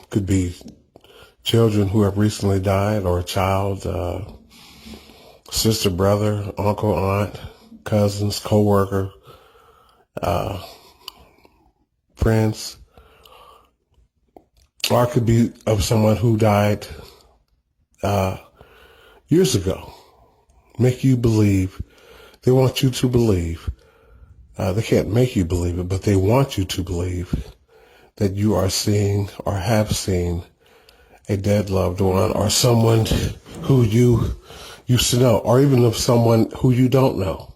Could be children who have recently died, or a child, sister, brother, uncle, aunt, cousins, co-worker, friends. Or it could be of someone who died years ago. Make you believe. They want you to believe. They can't make you believe it, but they want you to believe that you are seeing or have seen a dead loved one, or someone who you used to know, or even of someone who you don't know.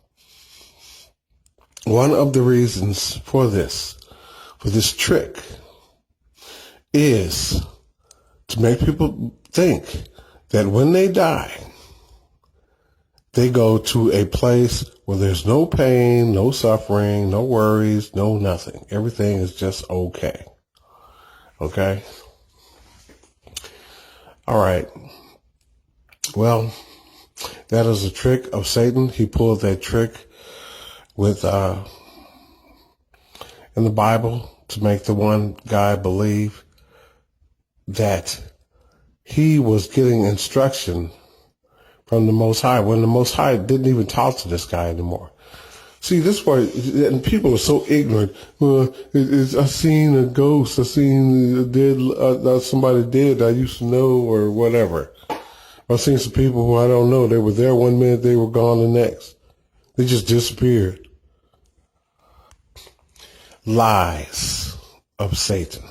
One of the reasons for this trick, is to make people think that when they die, they go to a place where there's no pain, no suffering, no worries, no nothing. Everything is just okay. Okay? All right. Well, that is a trick of Satan. He pulled that trick with in the Bible to make the one guy believe that he was getting instruction from the Most High, when the Most High didn't even talk to this guy anymore. See, this word, and people are so ignorant. Well, I seen a ghost. I seen a dead, somebody dead I used to know, or whatever. I've seen some people who I don't know. They were there one minute, they were gone the next. They just disappeared. Lies of Satan.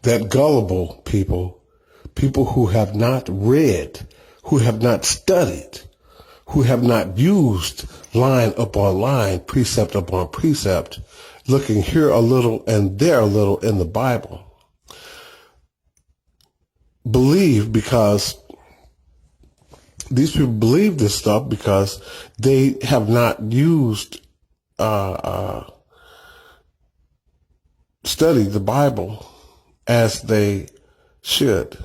That gullible people who have not read, who have not studied, who have not used line upon line, precept upon precept, looking here a little and there a little in the Bible, believe, because these people believe this stuff because they have not used, studied the Bible as they should.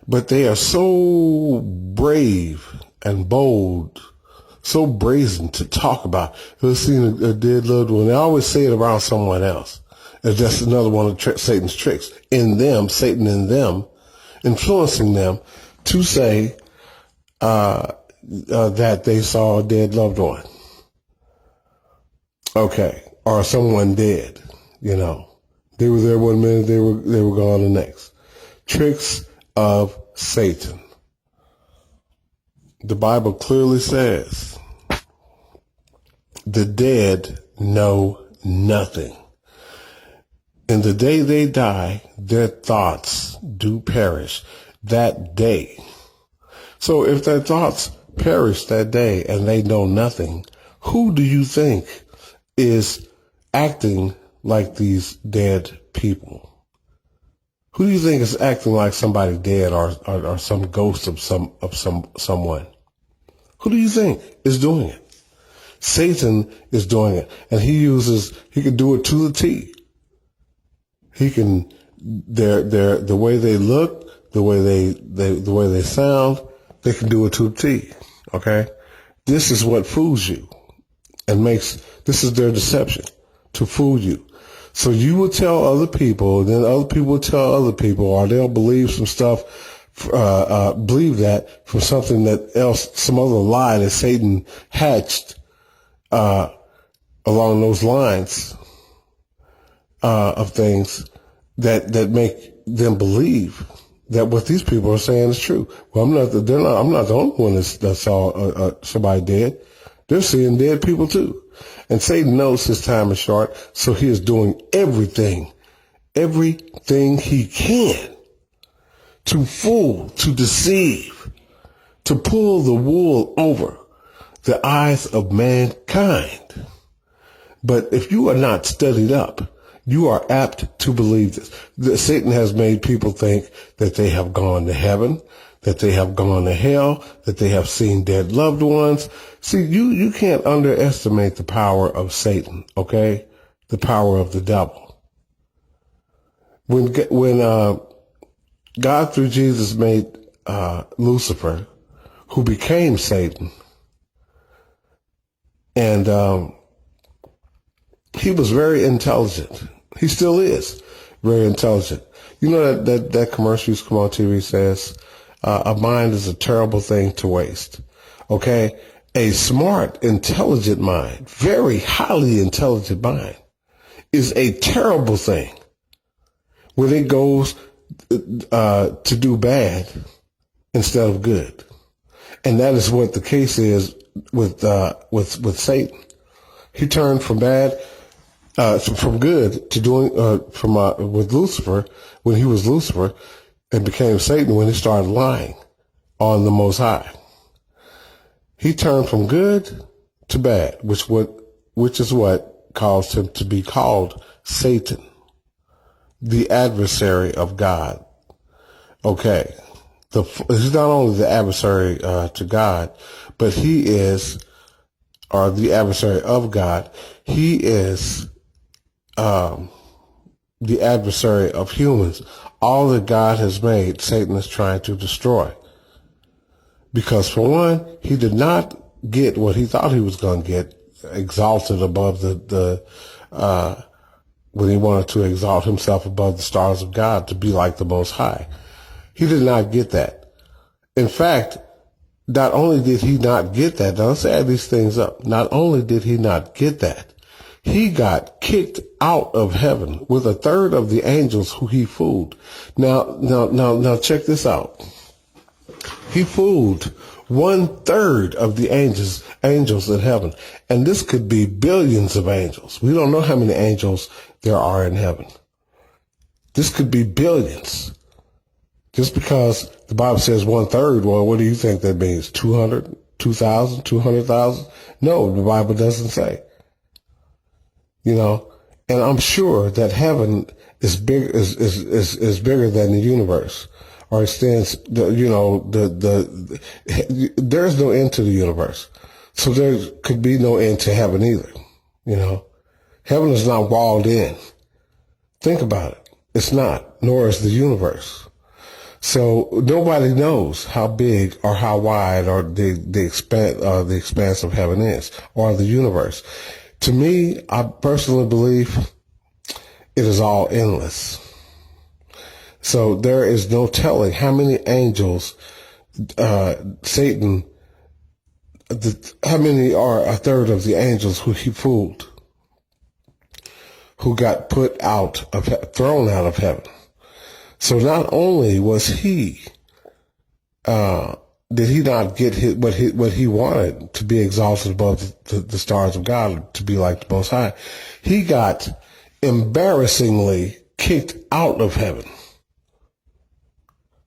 But they are so brave and bold, so brazen to talk about. They've seen a dead loved one. They always say it around someone else. It's just another one of Satan's tricks. In them, Satan in them, influencing them to say that they saw a dead loved one. Okay. Or someone dead, you know. They were there one minute, they were gone the next. Tricks of Satan. The Bible clearly says the dead know nothing. In the day they die, their thoughts do perish that day. So if their thoughts perish that day and they know nothing, who do you think is acting like these dead people? Who do you think is acting like somebody dead, or some ghost of someone? Who do you think is doing it? Satan is doing it, and he can do it to the T. He can, the way they look, the way they sound, they can do it to the T. Okay? This is what fools you and this is their deception, to fool you. So you will tell other people, then other people will tell other people, or they'll believe some stuff, believe that from something that else, some other lie that Satan hatched, along those lines, of things that make them believe that what these people are saying is true. Well, I'm not the only one that saw somebody dead. They're seeing dead people too. And Satan knows his time is short, so he is doing everything he can to fool, to deceive, to pull the wool over the eyes of mankind. But if you are not studied up, you are apt to believe this. Satan has made people think that they have gone to heaven, that they have gone to hell, that they have seen dead loved ones. See, you can't underestimate the power of Satan, okay? The power of the devil. When God through Jesus made Lucifer, who became Satan, and he was very intelligent. He still is very intelligent. You know that commercial used to come on TV says, a mind is a terrible thing to waste. Okay? A smart, intelligent mind, very highly intelligent mind, is a terrible thing when it goes to do bad instead of good. And that is what the case is with Satan. He turned from good to doing, with Lucifer, when he was Lucifer, and became Satan when he started lying on the Most High. He turned from good to bad, which is what caused him to be called Satan, the adversary of God. Okay. He's not only the adversary to God, but he is, or the adversary of God, he is the adversary of humans. All that God has made, Satan is trying to destroy. Because for one, he did not get what he thought he was going to get, exalted above when he wanted to exalt himself above the stars of God to be like the Most High. He did not get that. In fact, not only did he not get that, now let's add these things up. Not only did he not get that, he got kicked out of heaven with a third of the angels who he fooled. Now check this out. He fooled 1/3 of the angels in heaven. And this could be billions of angels. We don't know how many angels there are in heaven. This could be billions. Just because the Bible says 1/3, well, what do you think that means? 200, 2,000, 200,000? No, the Bible doesn't say. You know, and I'm sure that heaven is bigger than the universe, or extends. There's no end to the universe, so there could be no end to heaven either. You know, heaven is not walled in. Think about it. It's not, nor is the universe. So nobody knows how big or how wide or the expanse of heaven is, or the universe. To me, I personally believe it is all endless. So there is no telling how many angels Satan, how many are a third of the angels who he fooled, who got thrown out of heaven. So not only was he, did he not get what he wanted, to be exalted above the stars of God, to be like the Most High, he got embarrassingly kicked out of heaven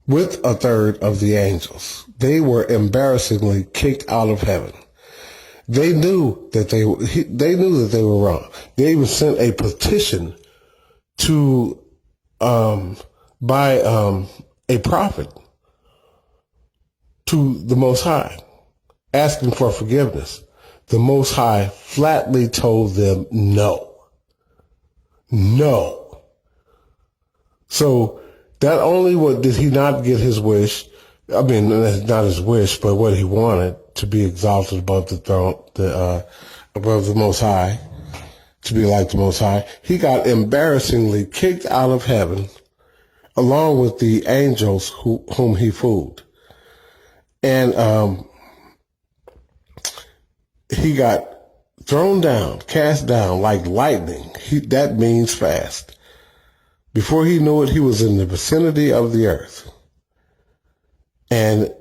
with a third of the angels. They were embarrassingly kicked out of heaven. They knew that they knew that they were wrong. They even sent a petition to by a prophet to the Most High, asking for forgiveness. The Most High flatly told them no. No. So not only did he not get his wish, I mean, not his wish, but what he wanted, to be exalted above the throne, above the Most High, to be like the Most High, he got embarrassingly kicked out of heaven, along with the angels whom he fooled. And he got thrown down, cast down like lightning. That means fast. Before he knew it, he was in the vicinity of the earth. And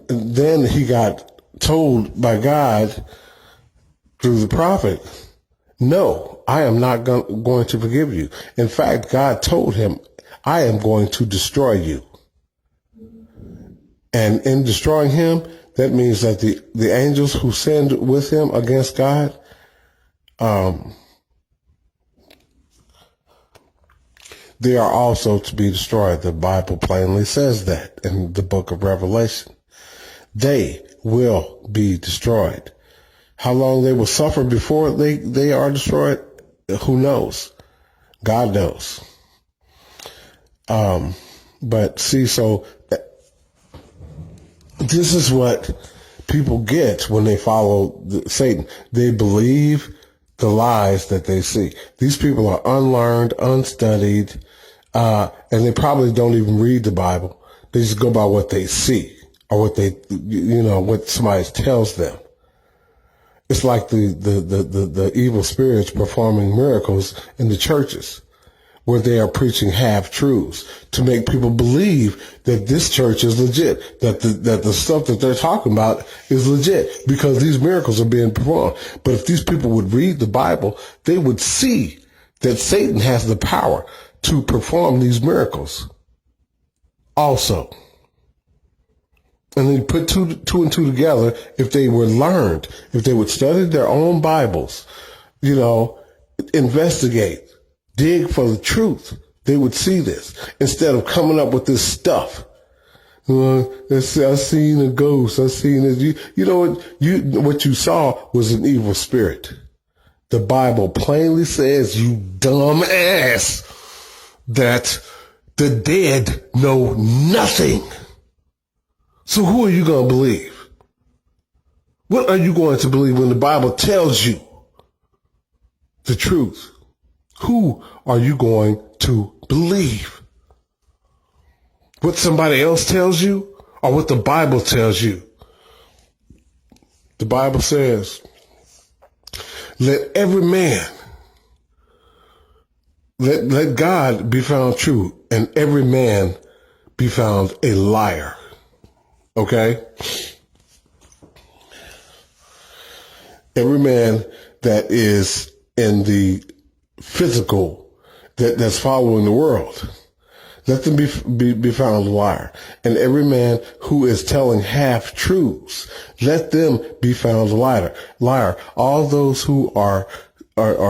then he got told by God through the prophet, no, I am not going to forgive you. In fact, God told him, I am going to destroy you. And in destroying him, that means that the angels who sinned with him against God, they are also to be destroyed. The Bible plainly says that in the book of Revelation. They will be destroyed. How long they will suffer before they are destroyed, who knows? God knows. But see, so this is what people get when they follow Satan. They believe the lies that they see. These people are unlearned, unstudied, and they probably don't even read the Bible. They just go by what they see or what what somebody tells them. It's like the evil spirits performing miracles in the churches, where they are preaching half-truths to make people believe that this church is legit, that the stuff that they're talking about is legit because these miracles are being performed. But if these people would read the Bible, they would see that Satan has the power to perform these miracles also. And then you put two and two together. If they were learned, if they would study their own Bibles, investigate, dig for the truth, they would see this instead of coming up with this stuff. I seen a ghost. I seen it. What you saw was an evil spirit. The Bible plainly says, you dumb ass, that the dead know nothing. So who are you going to believe? What are you going to believe when the Bible tells you the truth? Who are you going to believe? What somebody else tells you or what the Bible tells you? The Bible says, let every man, let God be found true and every man be found a liar. Okay? Every man that is in the physical, that's following the world, let them be found a liar. And every man who is telling half-truths, let them be found a liar. All those who are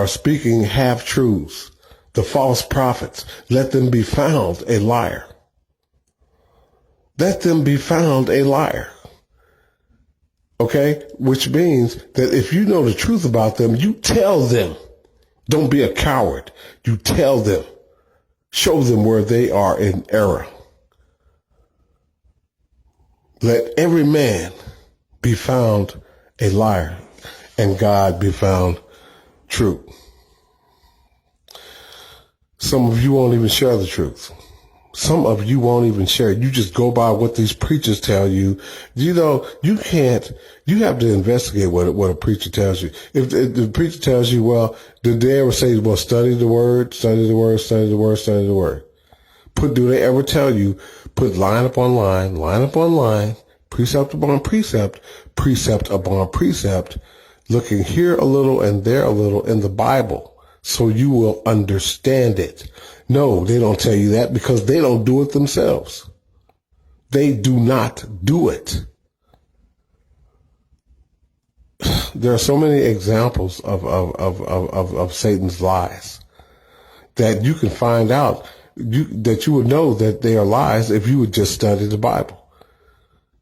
speaking half-truths, the false prophets, let them be found a liar. Let them be found a liar. Okay? Which means that if you know the truth about them, you tell them. Don't be a coward. You tell them. Show them where they are in error. Let every man be found a liar and God be found true. Some of you won't even share the truth. Some of you won't even share it. You just go by what these preachers tell you. You have to investigate what a preacher tells you. If the preacher tells you, well, did they ever say, well, study the word, study the word, study the word, study the word? Do they ever tell you, put line upon line, precept upon precept, precept upon precept, looking here a little and there a little in the Bible so you will understand it? No, they don't tell you that because they don't do it themselves. They do not do it. There are so many examples of Satan's lies that you can find out that you would know that they are lies if you would just study the Bible.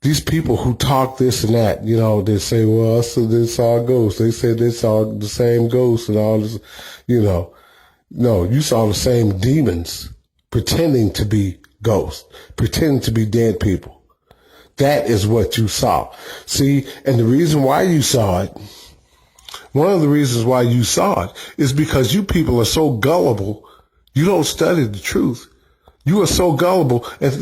These people who talk this and that, they say, well, so they saw a ghost. They said they saw the same ghost and all this, No, you saw the same demons pretending to be ghosts, pretending to be dead people. That is what you saw. See, and the reason why you saw it, one of the reasons why you saw it is because you people are so gullible. You don't study the truth. You are so gullible, and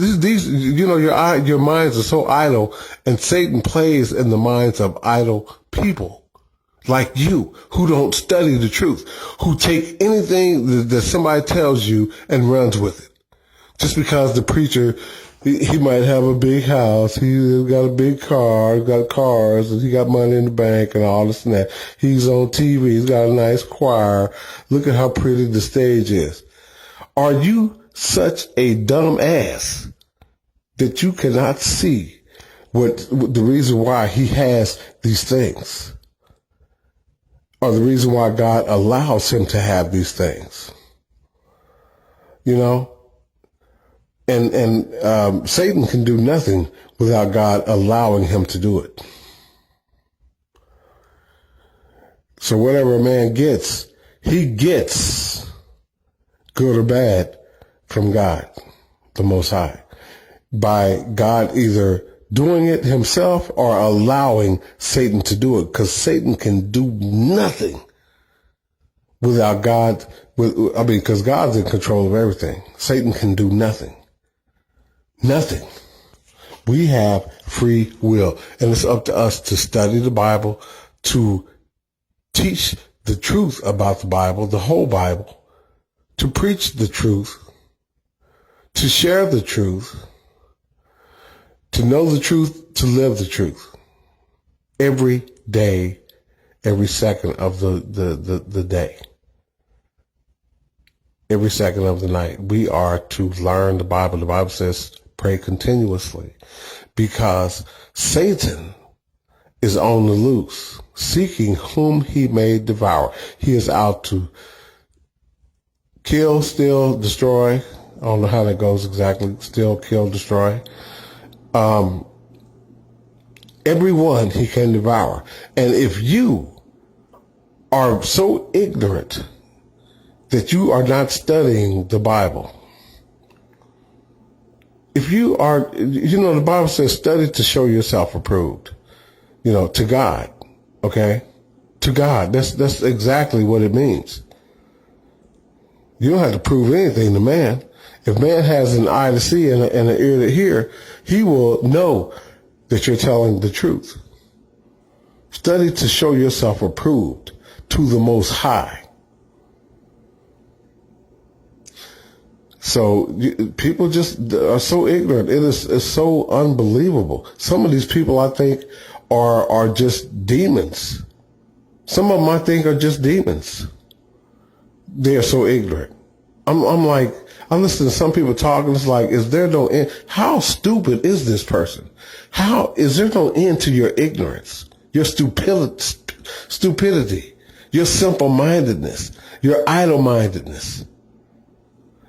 your minds are so idle, and Satan plays in the minds of idle people like you, who don't study the truth, who take anything that somebody tells you and runs with it. Just because the preacher, he might have a big house, he's got a big car, he's got cars, and he got money in the bank and all this and that. He's on TV, he's got a nice choir. Look at how pretty the stage is. Are you such a dumb ass that you cannot see what the reason why he has these things? Or the reason why God allows him to have these things, and Satan can do nothing without God allowing him to do it. So whatever a man gets, he gets, good or bad, from God, the Most High, by God either doing it himself or allowing Satan to do it, because Satan can do nothing without God. Because God's in control of everything. Satan can do nothing. Nothing. We have free will, and it's up to us to study the Bible, to teach the truth about the Bible, the whole Bible, to preach the truth, to share the truth, to know the truth, to live the truth. Every day, every second of the day. Every second of the night. We are to learn the Bible. The Bible says pray continuously, because Satan is on the loose, seeking whom he may devour. He is out to kill, steal, destroy. I don't know how that goes exactly. Steal, kill, destroy. Everyone he can devour. And if you are so ignorant that you are not studying the Bible, if you are, the Bible says study to show yourself approved, to God, okay? To God. That's exactly what it means. You don't have to prove anything to man. If man has an eye to see and an ear to hear, he will know that you're telling the truth. Study to show yourself approved to the Most High. So people just are so ignorant. It's so unbelievable. Some of these people, I think, are just demons. Some of them, I think, are just demons. They are so ignorant. I'm like, I listen to some people talk, and it's like, is there no end? How stupid is this person? How is there no end to your ignorance, your stupidity, your simple-mindedness, your idle-mindedness?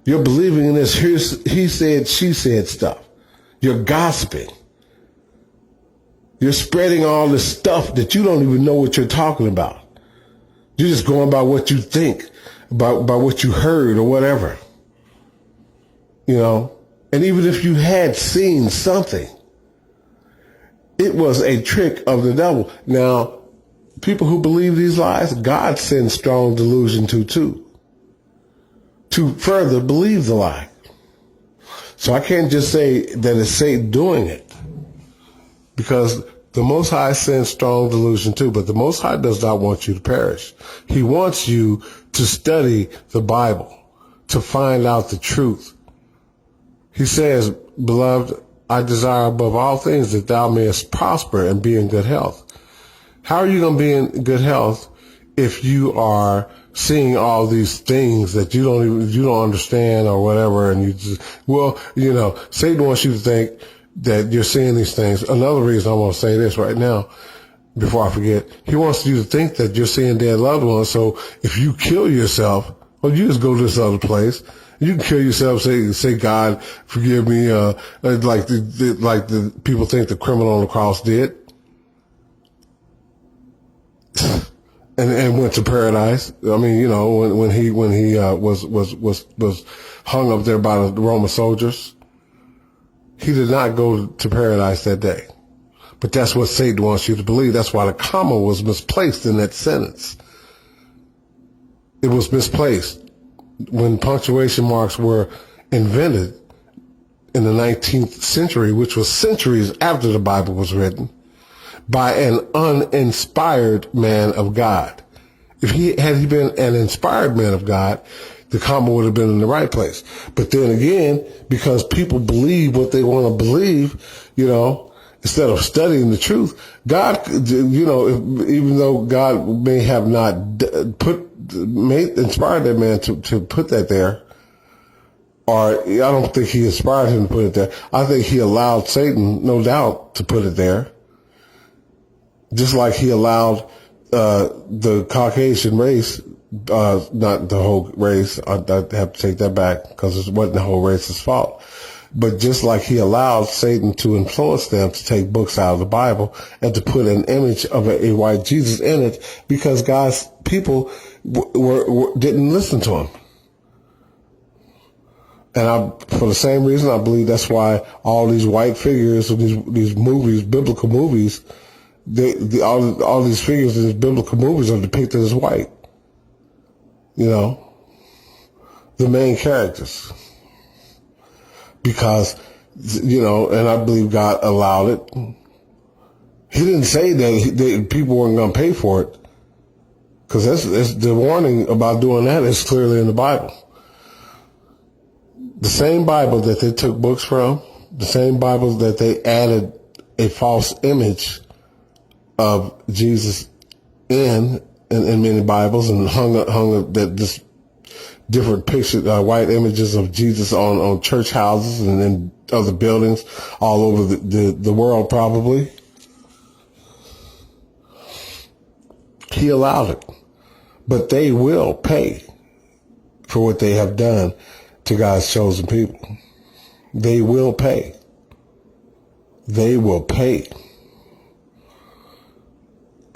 You're believing in this he said, she said stuff. You're gossiping. You're spreading all this stuff that you don't even know what you're talking about. You're just going by what you think, by what you heard or whatever. And even if you had seen something, it was a trick of the devil. Now, people who believe these lies, God sends strong delusion to further believe the lie. So I can't just say that it's Satan doing it, because the Most High sends strong delusion too, but the Most High does not want you to perish. He wants you to study the Bible, to find out the truth. He says, beloved, I desire above all things that thou mayest prosper and be in good health. How are you going to be in good health if you are seeing all these things that you don't understand or whatever, and you just, Satan wants you to think that you're seeing these things. Another reason I want to say this right now, before I forget, he wants you to think that you're seeing dead loved ones. So if you kill yourself, well, you just go to this other place. You can kill yourself, say, God, forgive me, like the people think the criminal on the cross did. And went to paradise. I mean, when he was hung up there by the Roman soldiers, he did not go to paradise that day. But that's what Satan wants you to believe. That's why the comma was misplaced in that sentence. It was misplaced when punctuation marks were invented in the 19th century, which was centuries after the Bible was written, by an uninspired man of God. Had he been an inspired man of God, the comma would have been in the right place. But then again, because people believe what they want to believe, instead of studying the truth, God, even though God may have not inspired that man to put that there, or I don't think he inspired him to put it there. I think he allowed Satan, no doubt, to put it there. Just like he allowed the Caucasian race, not the whole race, I have to take that back because it wasn't the whole race's fault. But just like he allowed Satan to influence them to take books out of the Bible and to put an image of a white Jesus in it, because God's people didn't listen to him. And for the same reason, I believe that's why all these white figures of these movies, biblical movies, all these figures in these biblical movies are depicted as white. you know, the main characters. Because, you know, and I believe God allowed it. He didn't say that people weren't going to pay for it. Because that's the warning about doing that is clearly in the Bible. The same Bible that they took books from, the same Bible that they added a false image of Jesus in many Bibles and hung that this different pictures, white images of Jesus on church houses and in other buildings all over the world probably. He allowed it. But they will pay for what they have done to God's chosen people. They will pay. They will pay.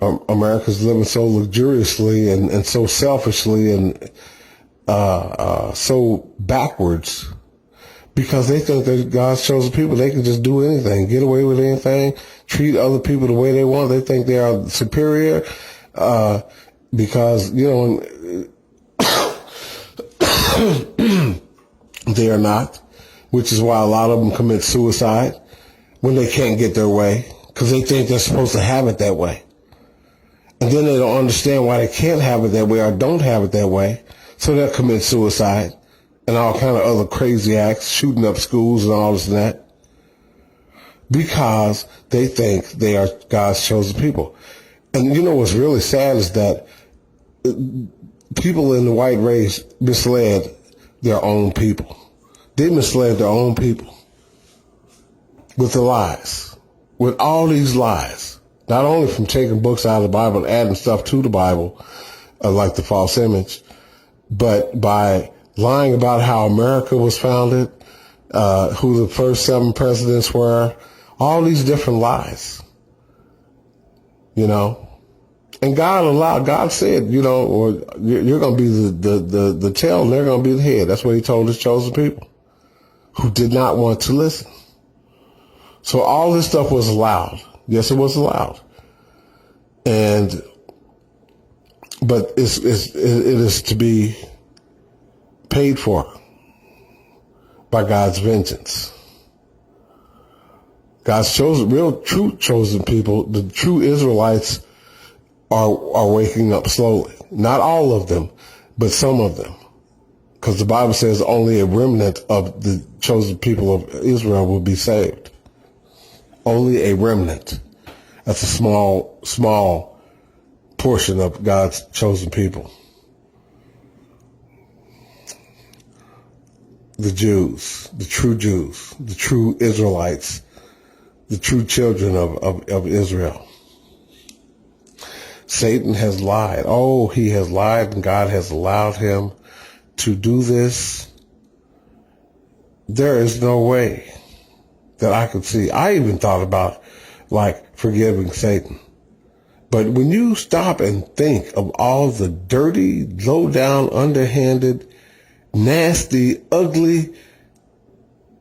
America's living so luxuriously and so selfishly and so backwards because they think that God's chosen people, they can just do anything, get away with anything, treat other people the way they want. They think they are superior because, you know, they are not, which is why a lot of them commit suicide when they can't get their way because they think they're supposed to have it that way. And then they don't understand why they can't have it that way or don't have it that way. So they'll commit suicide and all kind of other crazy acts, shooting up schools and all this and that. Because they think they are God's chosen people. And you know what's really sad is that people in the white race misled their own people. They misled their own people with the lies, with all these lies. Not only from taking books out of the Bible and adding stuff to the Bible, like the false image, but by lying about how America was founded, who the first 7 presidents were, all these different lies, you know. And God said, you know, or you're going to be the tail and they're going to be the head. That's what he told his chosen people who did not want to listen. So all this stuff was allowed. Yes, it was allowed. But it is to be paid for by God's vengeance. God's chosen, real, true chosen people, the true Israelites are waking up slowly. Not all of them, but some of them. Because the Bible says only a remnant of the chosen people of Israel will be saved. Only a remnant. That's a small portion of God's chosen people. The Jews, the true Israelites, the true children of Israel. Satan has lied. Oh, he has lied, and God has allowed him to do this. There is no way that I could see. I even thought about, like, forgiving Satan. But when you stop and think of all the dirty, low-down, underhanded, nasty, ugly,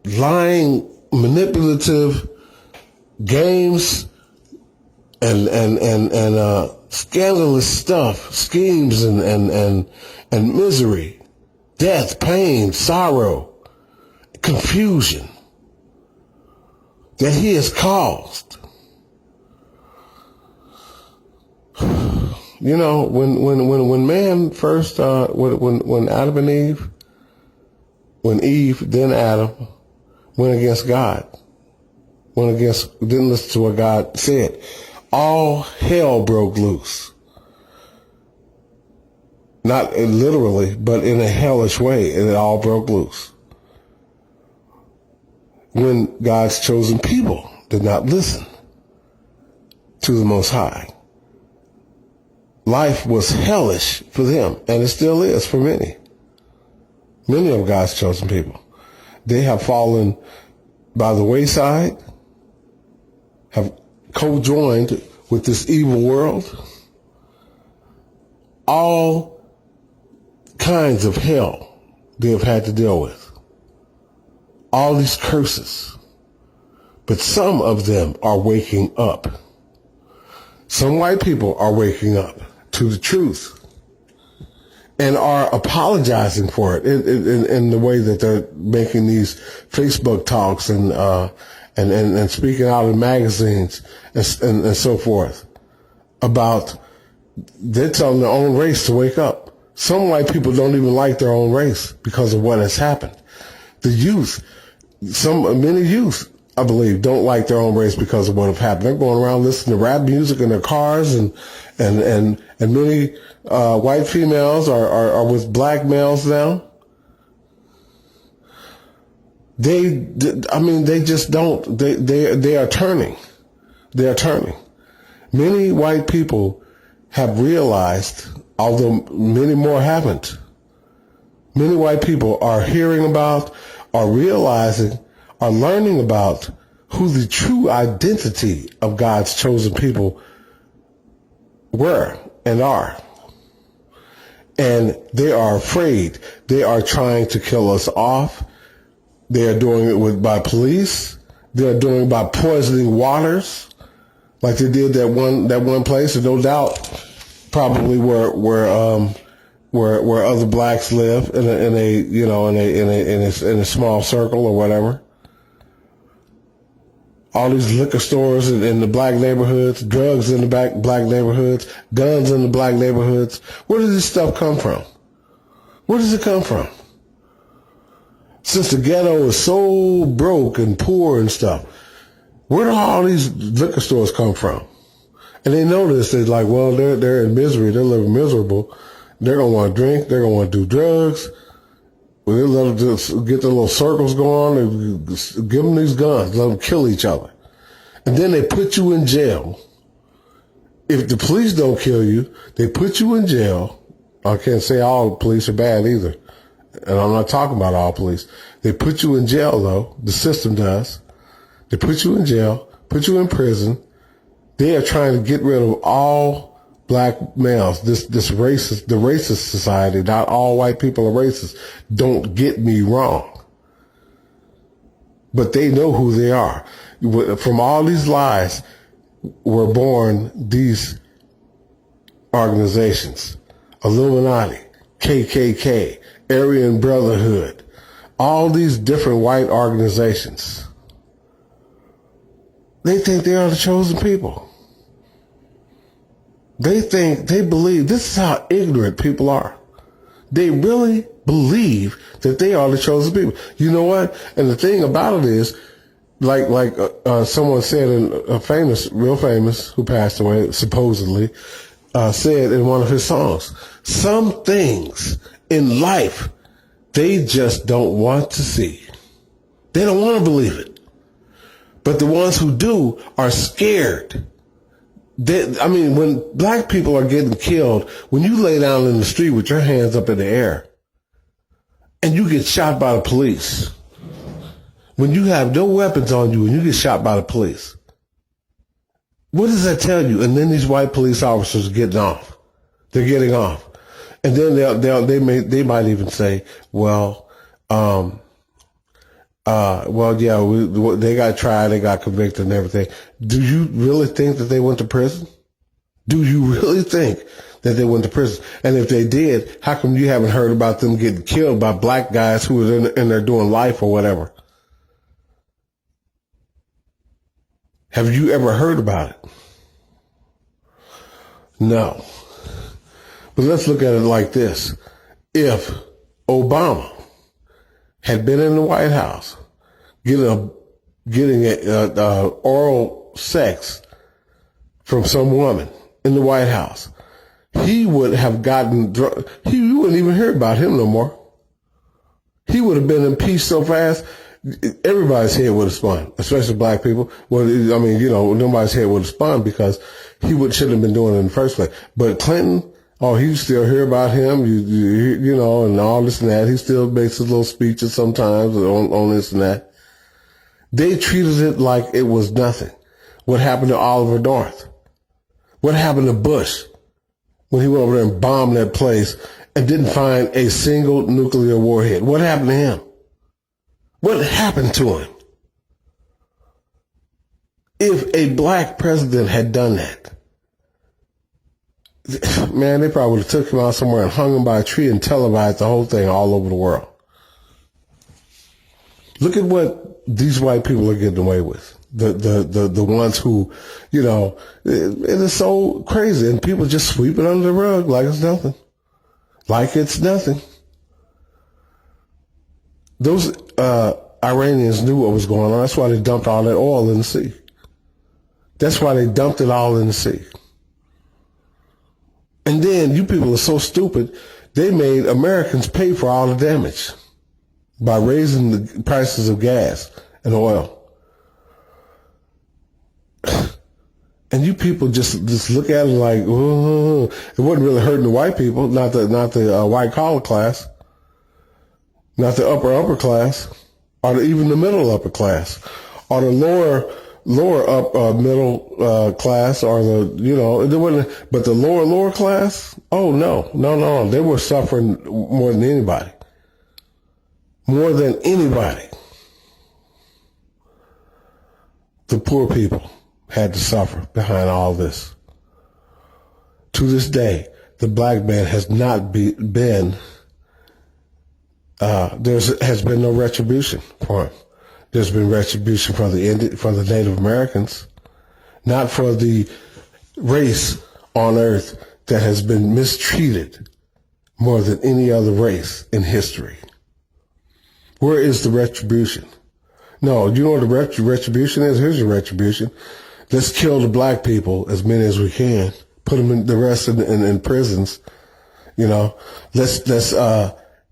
lying, manipulative games and scandalous stuff, schemes and misery, death, pain, sorrow, confusion that he has caused. You know, when man first, when Adam and Eve, when Eve, then Adam, went against God, didn't listen to what God said, all hell broke loose. Not literally, but in a hellish way, and it all broke loose. When God's chosen people did not listen to the Most High. Life was hellish for them, and it still is for many. Many of God's chosen people. They have fallen by the wayside, have co-joined with this evil world. All kinds of hell they have had to deal with. All these curses. But some of them are waking up. Some white people are waking up to the truth and are apologizing for it in the way that they're making these Facebook talks and speaking out in magazines and so forth about they're telling their own race to wake up. Some white people don't even like their own race because of what has happened. The youth, many youth, I believe, don't like their own race because of what has happened. They're going around listening to rap music in their cars, and many white females are with black males now. They just don't. They are turning. They are turning. Many white people have realized, although many more haven't. Many white people are hearing about, are realizing, are learning about who the true identity of God's chosen people were and are. And they are afraid. They are trying to kill us off. They are doing it by police. They are doing it by poisoning waters, like they did that one place, and no doubt probably where other blacks live in a small circle or whatever. All these liquor stores in the black neighborhoods, drugs in the black neighborhoods, guns in the black neighborhoods. Where does this stuff come from? Where does it come from? Since the ghetto is so broke and poor and stuff, where do all these liquor stores come from? And they know this. They're like, well, they're in misery. They're living miserable. They're going to want to drink. They're going to want to do drugs. Well, they let them just get their little circles going and give them these guns. Let them kill each other. And then they put you in jail. If the police don't kill you, they put you in jail. I can't say all police are bad either. And I'm not talking about all police. They put you in jail, though. The system does. They put you in jail, put you in prison. They are trying to get rid of all black males. The racist society. Not all white people are racist. Don't get me wrong. But they know who they are. From all these lies were born these organizations. Illuminati, KKK, Aryan Brotherhood, all these different white organizations. They think they are the chosen people. They believe, this is how ignorant people are. They really believe that they are the chosen people. You know what? And the thing about it is, like someone said, real famous, who passed away, supposedly, said in one of his songs, some things in life they just don't want to see. They don't want to believe it. But the ones who do are scared. When black people are getting killed, when you lay down in the street with your hands up in the air and you get shot by the police, when you have no weapons on you and you get shot by the police, what does that tell you? And then these white police officers are getting off. They're getting off. And then they might even say, they got tried, they got convicted and everything. Do you really think that they went to prison? Do you really think that they went to prison? And if they did, how come you haven't heard about them getting killed by black guys who were in there doing life or whatever? Have you ever heard about it? No. But let's look at it like this. If Obama had been in the White House getting oral sex from some woman in the White House, he would have gotten drunk. You wouldn't even hear about him no more. He would have been impeached so fast, everybody's head would have spun, especially black people. Well, nobody's head would have spun because he shouldn't have been doing it in the first place. But Clinton, you still hear about him, and all this and that. He still makes his little speeches sometimes on this and that. They treated it like it was nothing. What happened to Oliver North? What happened to Bush when he went over there and bombed that place and didn't find a single nuclear warhead? What happened to him? What happened to him? If a black president had done that, man, they probably would have took him out somewhere and hung him by a tree and televised the whole thing all over the world. Look at what these white people are getting away with. The ones who, you know, it is so crazy, and people just sweep it under the rug like it's nothing. Like it's nothing. Those Iranians knew what was going on. That's why they dumped all that oil in the sea. That's why they dumped it all in the sea. And then you people are so stupid, they made Americans pay for all the damage by raising the prices of gas and oil. And you people just look at it like, oh, it wasn't really hurting the white people, not the white collar class, not the upper class, or even the middle upper class, or the lower up middle class, or the, you know, it wasn't, but the lower class. Oh no, they were suffering more than anybody. More than anybody. The poor people had to suffer behind all this. To this day, the black man has not been, there has been no retribution for him. There's been retribution for the Native Americans, not for the race on earth that has been mistreated more than any other race in history. Where is the retribution? No, you know what the retribution is? Here's your retribution. Let's kill the black people, as many as we can. Put them in the rest in prisons. You know, let's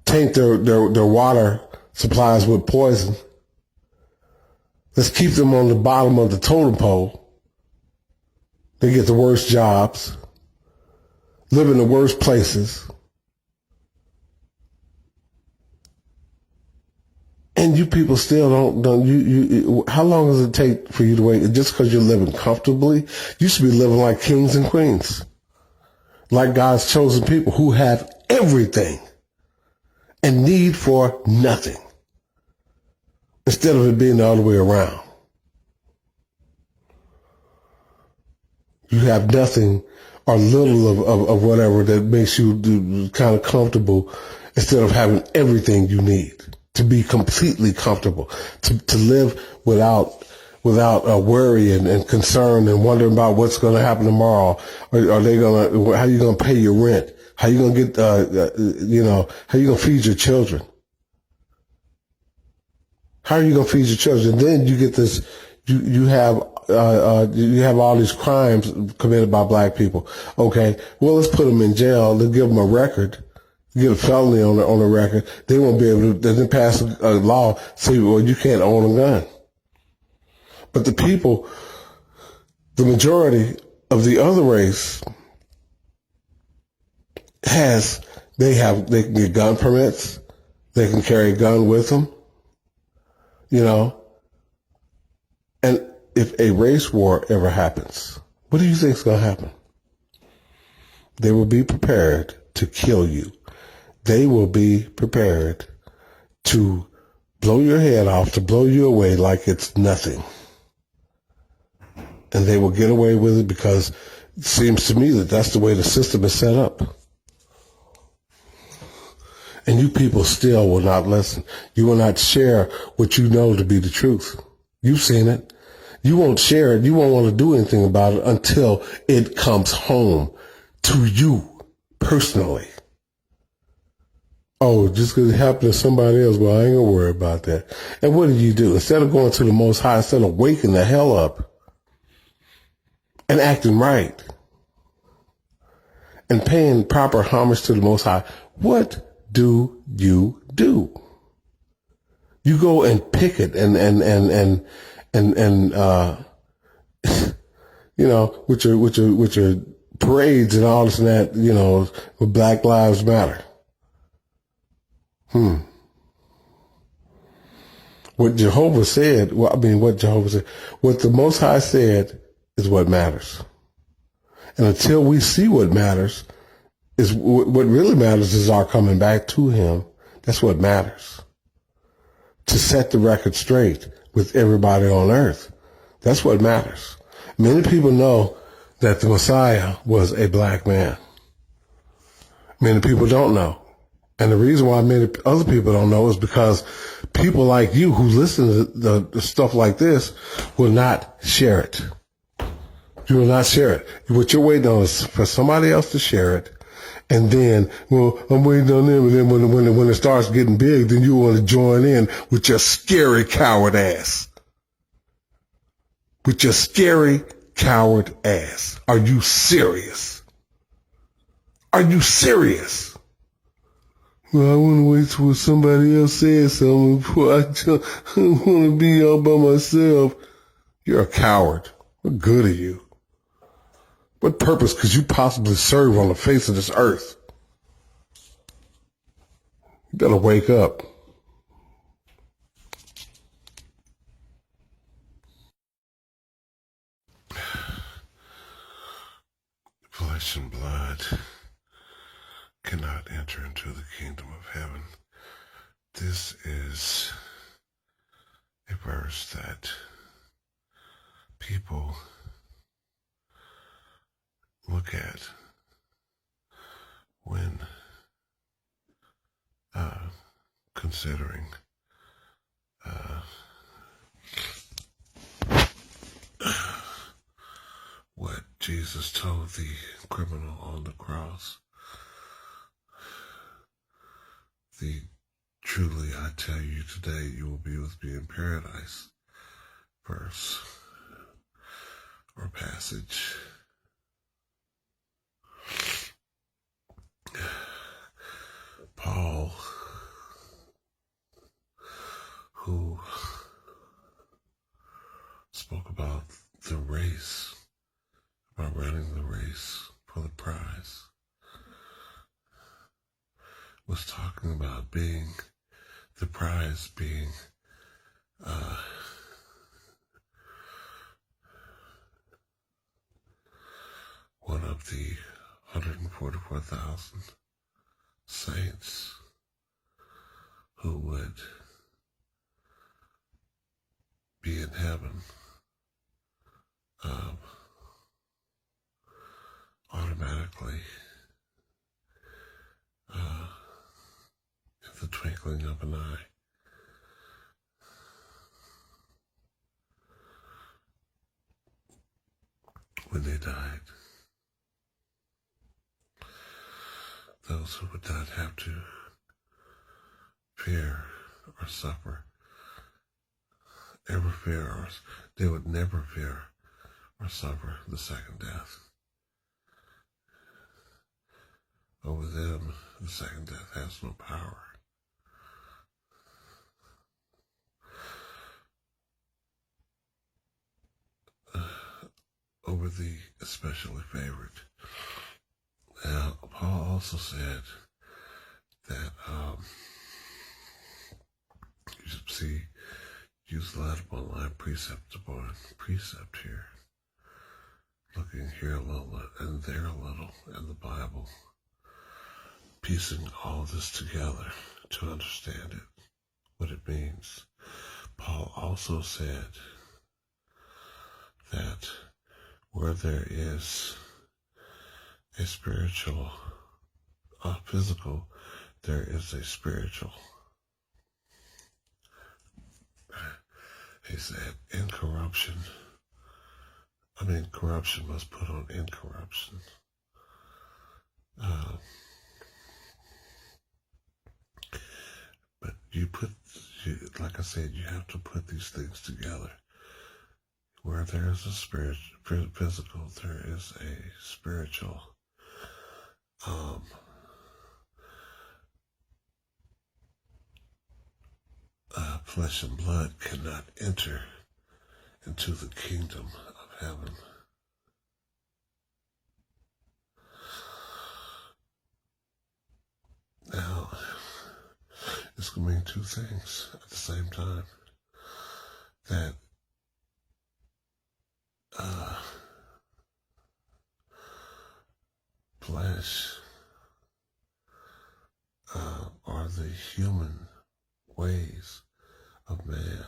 taint their water supplies with poison. Let's keep them on the bottom of the totem pole. They get the worst jobs, live in the worst places. And you people still don't, how long does it take for you to wait? Just because you're living comfortably? You should be living like kings and queens. Like God's chosen people who have everything and need for nothing. Instead of it being the other way around. You have nothing or little of whatever that makes you kind of comfortable instead of having everything you need. To be completely comfortable, to live without worry and concern and wondering about what's going to happen tomorrow. How are you going to pay your rent? How are you going to get, how are you going to feed your children? How are you going to feed your children? And then you get this, you have all these crimes committed by black people. Okay, well, let's put them in jail. Let's give them a record. Get a felony on the record, they won't be able to, they didn't pass a law saying, well, you can't own a gun. But the people, the majority of the other race they can get gun permits, they can carry a gun with them, you know. And if a race war ever happens, what do you think is going to happen? They will be prepared to kill you. They will be prepared to blow your head off, to blow you away like it's nothing. And they will get away with it because it seems to me that that's the way the system is set up. And you people still will not listen. You will not share what you know to be the truth. You've seen it. You won't share it. You won't want to do anything about it until it comes home to you personally. Oh, just because it happened to somebody else, well, I ain't going to worry about that. And what did you do? Instead of going to the Most High, instead of waking the hell up and acting right and paying proper homage to the Most High, what do? You go and picket and you know, with your parades and all this and that, you know, with Black Lives Matter. What Jehovah said, what the Most High said is what matters. And until we see what matters, what really matters is our coming back to him. That's what matters. To set the record straight with everybody on earth. That's what matters. Many people know that the Messiah was a black man. Many people don't know. And the reason why many other people don't know is because people like you who listen to the stuff like this will not share it. You will not share it. What you're waiting on is for somebody else to share it. And then, well, I'm waiting on them. And then when it starts getting big, then you want to join in with your scary coward ass. With your scary coward ass. Are you serious? Are you serious? Well, I want to wait till somebody else says something before I want to be all by myself. You're a coward. What good are you? What purpose could you possibly serve on the face of this earth? You better wake up. Flesh and blood cannot enter into the kingdom of heaven. This is a verse that people look at when considering what Jesus told the criminal on the cross. Truly I tell you today, you will be with me in paradise. Verse or passage. Paul, who spoke about the race, about running the race for the prize, was talking about being the prize being one of the 144,000 saints who would be in heaven automatically in the twinkling of an eye. When they died, those who would not have to fear or suffer, they would never fear or suffer the second death. Over them, the second death has no power. Over the especially favored. Now, Paul also said that you should see, use line upon line, precept upon precept here, looking here a little and there a little in the Bible, piecing all this together to understand it, what it means. Paul also said that where there is a spiritual, physical, there is a spiritual. He said, corruption must put on incorruption. But like I said, you have to put these things together. Where there is a physical, there is a spiritual. Flesh and blood cannot enter into the kingdom of heaven. Now, it's going to mean two things at the same time. That flesh are the human ways of man.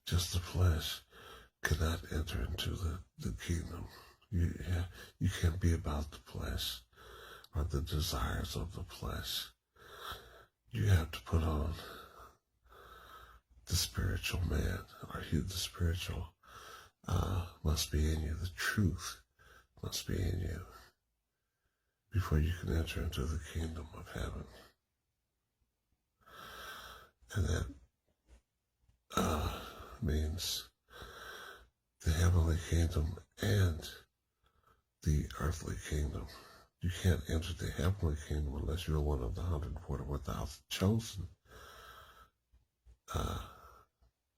Just the flesh. cannot enter into the kingdom. You can't be about the flesh or the desires of the flesh. You have to put on the spiritual man, or the spiritual must be in you. The truth must be in you before you can enter into the kingdom of heaven. And that means the heavenly kingdom and the earthly kingdom. You can't enter the heavenly kingdom unless you're one of the 144,000 chosen,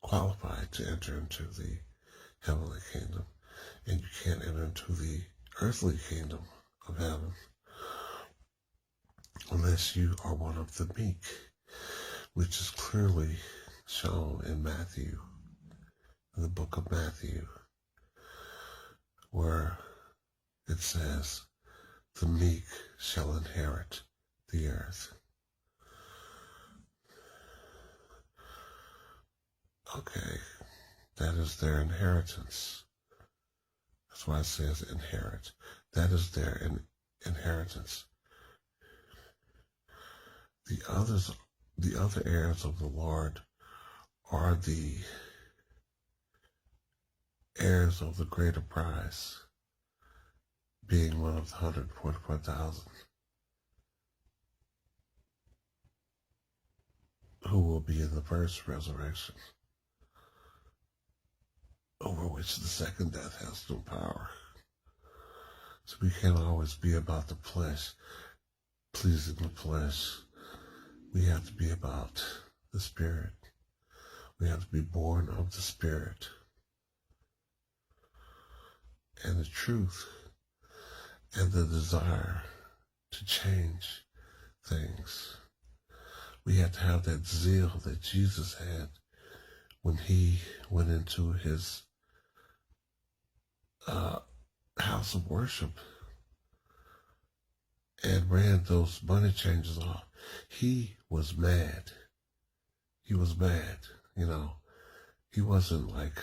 qualified to enter into the heavenly kingdom. And you can't enter into the earthly kingdom of heaven unless you are one of the meek, which is clearly shown in Matthew, in the book of Matthew, where it says, the meek shall inherit the earth. Okay, that is their inheritance. That's why it says inherit. That is their inheritance. The other heirs of the Lord are the heirs of the greater prize, being one of the 144,000 who will be in the first resurrection, over which the second death has no power. So we can't always be about the flesh, pleasing the flesh. We have to be about the Spirit. We have to be born of the Spirit and the truth and the desire to change things. We have to have that zeal that Jesus had when he went into his house of worship and ran those money changers off. He was mad. He was mad, you know. He wasn't like,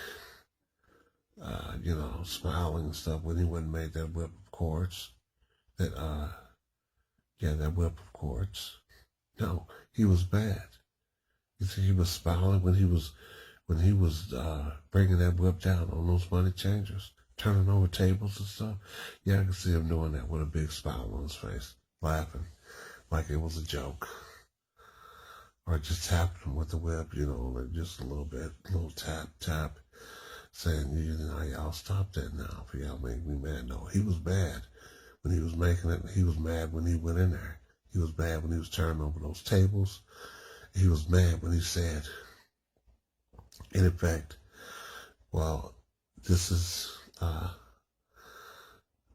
smiling and stuff when he went and made that whip of cords. That whip of cords. No, he was mad. You see, he was smiling when he was bringing that whip down on those money changers, turning over tables and stuff. Yeah, I can see him doing that with a big smile on his face, laughing like it was a joke. Or just tapping them with the whip, like just a little bit, a little tap, saying, y'all stop that now, for y'all make me mad. No, he was mad when he was making it. He was mad when he went in there. He was mad when he was turning over those tables. He was mad when he said, in effect, well, this is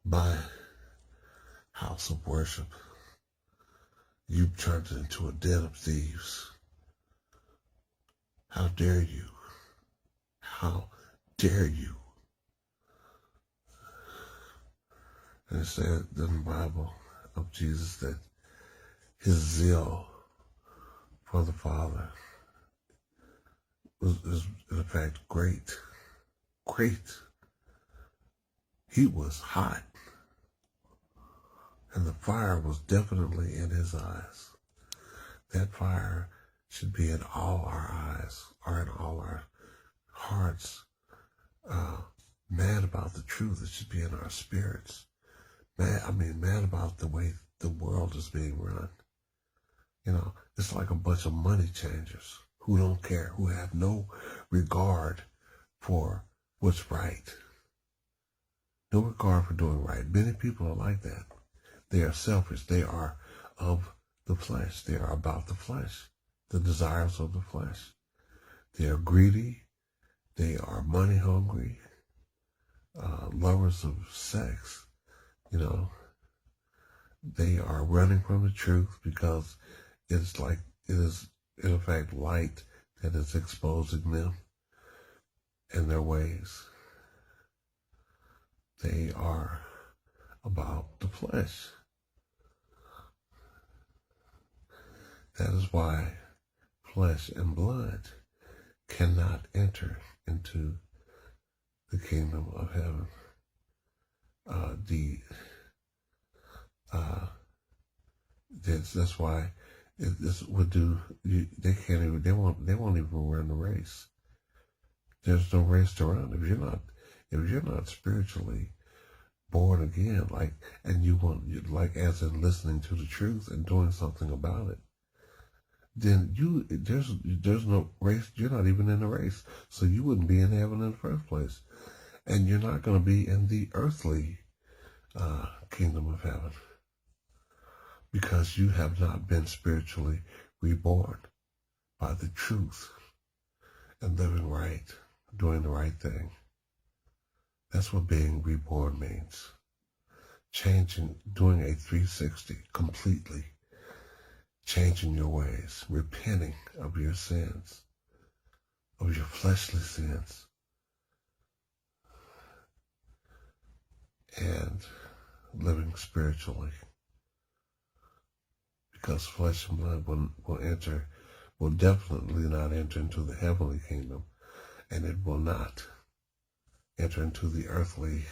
my house of worship. You turned it into a den of thieves. How dare you? How dare you? And it said in the Bible of Jesus that his zeal for the Father was in fact great. He was hot. And the fire was definitely in his eyes. That fire should be in all our eyes, or in all our hearts. Mad about the truth. It should be in our spirits. Mad about the way the world is being run. It's like a bunch of money changers who don't care, who have no regard for what's right. No regard for doing right. Many people are like that. They are selfish. They are of the flesh. They are about the flesh, the desires of the flesh. They are greedy. They are money hungry, lovers of sex. They are running from the truth because it is in fact light that is exposing them and their ways. They are about the flesh. That is why flesh and blood cannot enter into the kingdom of heaven. That's why this would do. They can't even. They won't even run the race. There's no race to run if you're not spiritually born again, and you want, as in listening to the truth and doing something about it, then there's no race. You're not even in the race, so you wouldn't be in heaven in the first place, and you're not going to be in the earthly kingdom of heaven because you have not been spiritually reborn by the truth and living right, doing the right thing. That's what being reborn means. Changing, doing a 360 completely, changing your ways, repenting of your sins, of your fleshly sins, and living spiritually. Because flesh and blood will definitely not enter into the heavenly kingdom, and it will not enter into the earthly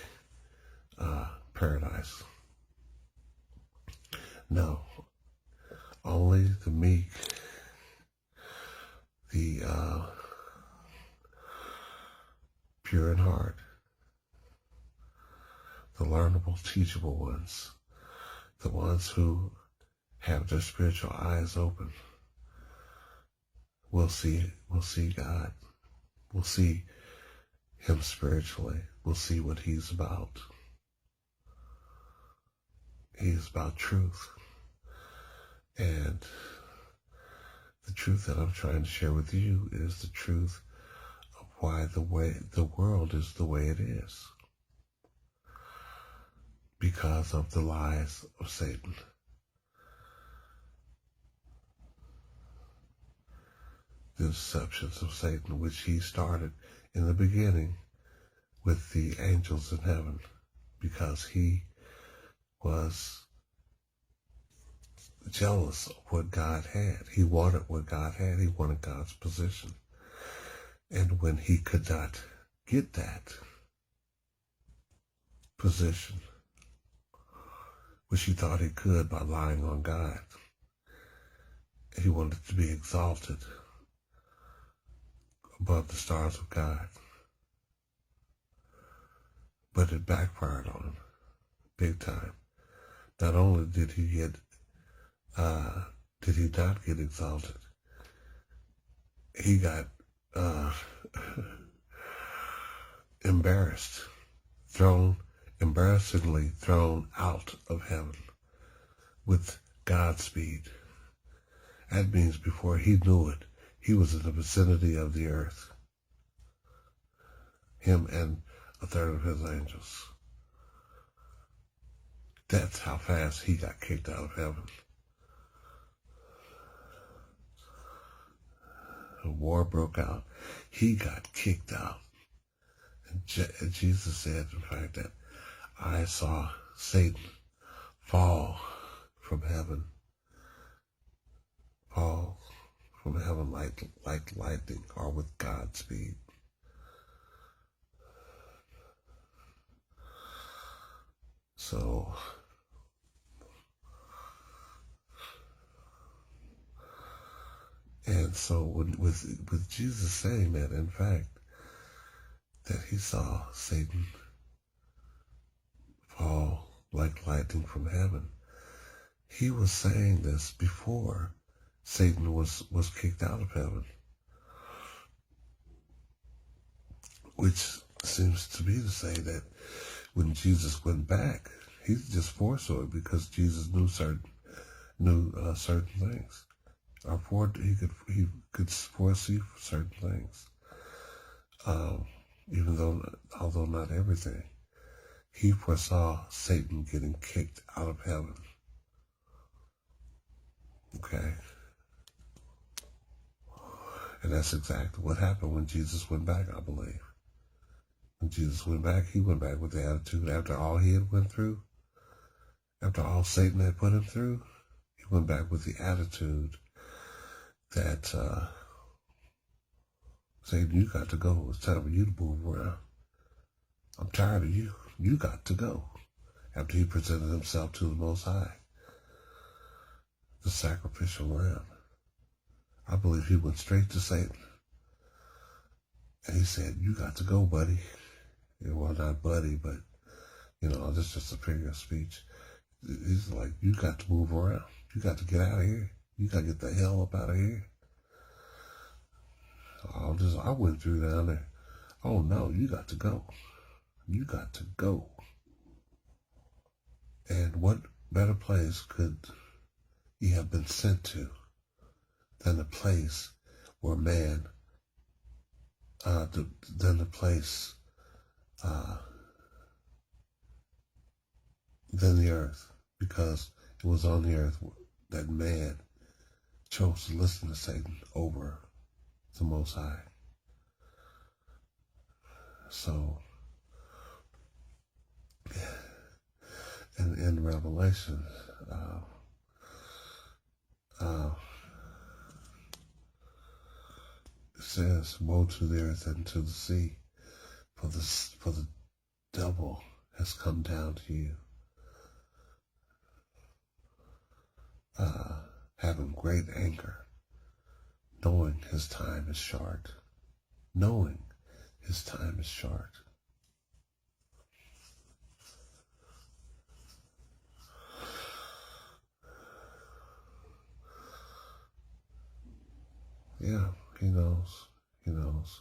paradise. No, only the meek, the pure in heart, the learnable, teachable ones, the ones who have their spiritual eyes open, will see God. We'll see Him spiritually. We'll see what He's about. He's about truth. And the truth that I'm trying to share with you is the truth of why the world is the way it is. Because of the lies of Satan. The deceptions of Satan, which he started in the beginning with the angels in heaven, because he was jealous of what God had. He wanted what God had. He wanted God's position. And when he could not get that position, which he thought he could by lying on God, he wanted to be exalted above the stars of God. But it backfired on him big time. Not only did he not get exalted, he got embarrassingly thrown out of heaven with Godspeed. That means before he knew it, he was in the vicinity of the earth. Him and a third of his angels. That's how fast he got kicked out of heaven. A war broke out. He got kicked out. And Jesus said, in fact, that I saw Satan fall from heaven. Fall from heaven like lightning, or with God's speed. So, and so with Jesus saying that, in fact, that he saw Satan fall like lightning from heaven, he was saying this before Satan was kicked out of heaven, which seems to be to say that when Jesus went back, he just foresaw it because Jesus knew certain things. He could foresee certain things, although not everything. He foresaw Satan getting kicked out of heaven. Okay. And that's exactly what happened when Jesus went back, I believe. When Jesus went back, he went back with the attitude, after all he had went through, after all Satan had put him through, he went back with the attitude that, Satan, you got to go. It's time for you to move around. I'm tired of you. You got to go. After he presented himself to the Most High, the sacrificial lamb, I believe he went straight to Satan. And he said, you got to go, buddy. Well, not buddy, but, that's just a figure of speech. He's like, you got to move around. You got to get out of here. You got to get the hell up out of here. I went through down there. Oh, no, you got to go. You got to go. And what better place could he have been sent to than the place where man, than the place, than the earth, because it was on the earth that man chose to listen to Satan over the Most High. So, in Revelation, it says, woe to the earth and to the sea, for the devil has come down to you, having great anger, knowing his time is short. Knowing his time is short. Yeah, he knows. He knows.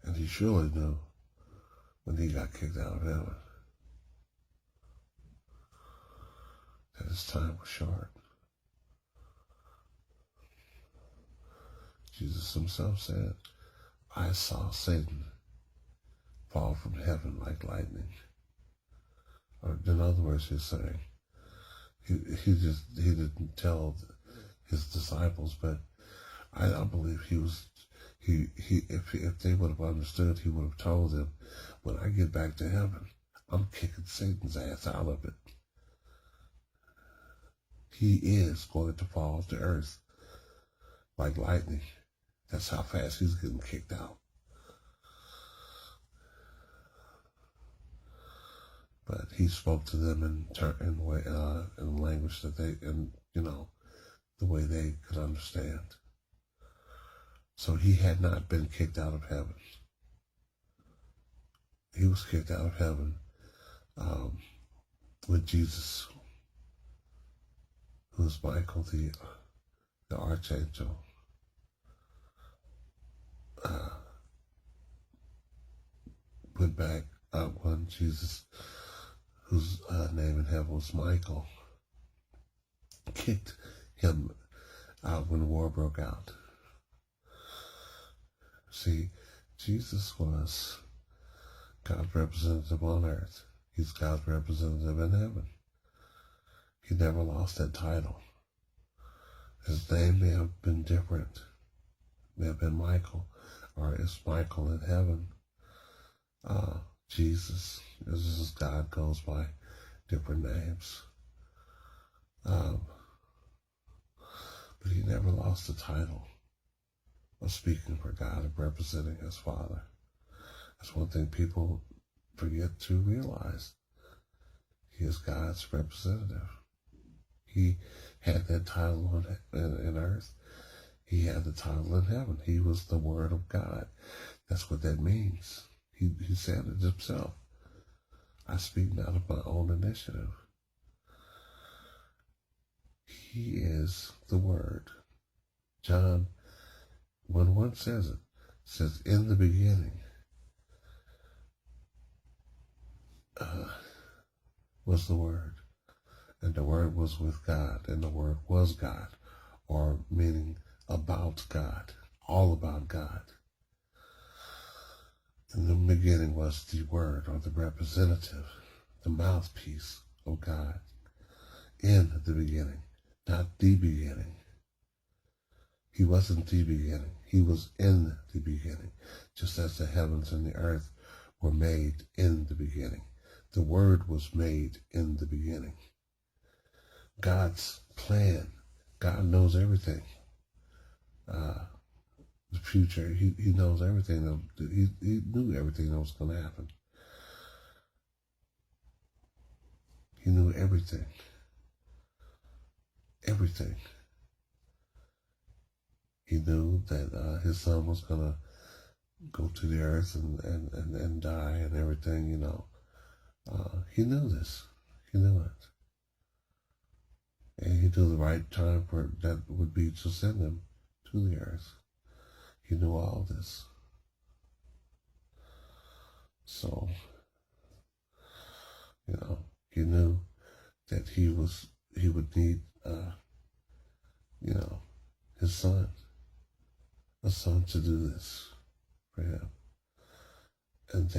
And he surely knew when he got kicked out of heaven that his time was short. Jesus himself said, I saw Satan fall from heaven like lightning. Or in other words, he's saying, he didn't tell his disciples, but I believe if they would have understood, he would have told them, when I get back to heaven, I'm kicking Satan's ass out of it. He is going to fall to earth like lightning. That's how fast he's getting kicked out. But he spoke to them in language that they, the way they could understand. So he had not been kicked out of heaven. He was kicked out of heaven with Jesus, who was Michael, the archangel. Went back when Jesus, whose name in heaven was Michael, kicked him out when the war broke out. See, Jesus was God's representative on earth. He's God's representative in heaven. He never lost that title. His name may have been different. May have been Michael, or it's Michael in heaven. Jesus, this is God goes by different names. But he never lost the title of speaking for God and representing his Father. That's one thing people forget to realize. He is God's representative. He had that title in earth. He had the title in heaven. He was the Word of God. That's what that means. He said it himself. I speak not of my own initiative. He is the Word. John 1:1 says it. It says, in the beginning was the Word, and the Word was with God, and the Word was God, or meaning about God, all about God. In the beginning was the Word, or the representative, the mouthpiece of God. In the beginning, not the beginning. He wasn't the beginning. He was in the beginning, just as the heavens and the earth were made in the beginning. The Word was made in the beginning. God's plan. God knows everything. the future. He knows everything. He knew everything that was going to happen. He knew everything. Everything. He knew that his son was going to go to the earth and die and everything, you know. He knew this. He knew it. And he knew the right time for that would be to send him to the earth. He knew all this. So, you know, he knew that he would need, you know, his son, a son to do this for him. And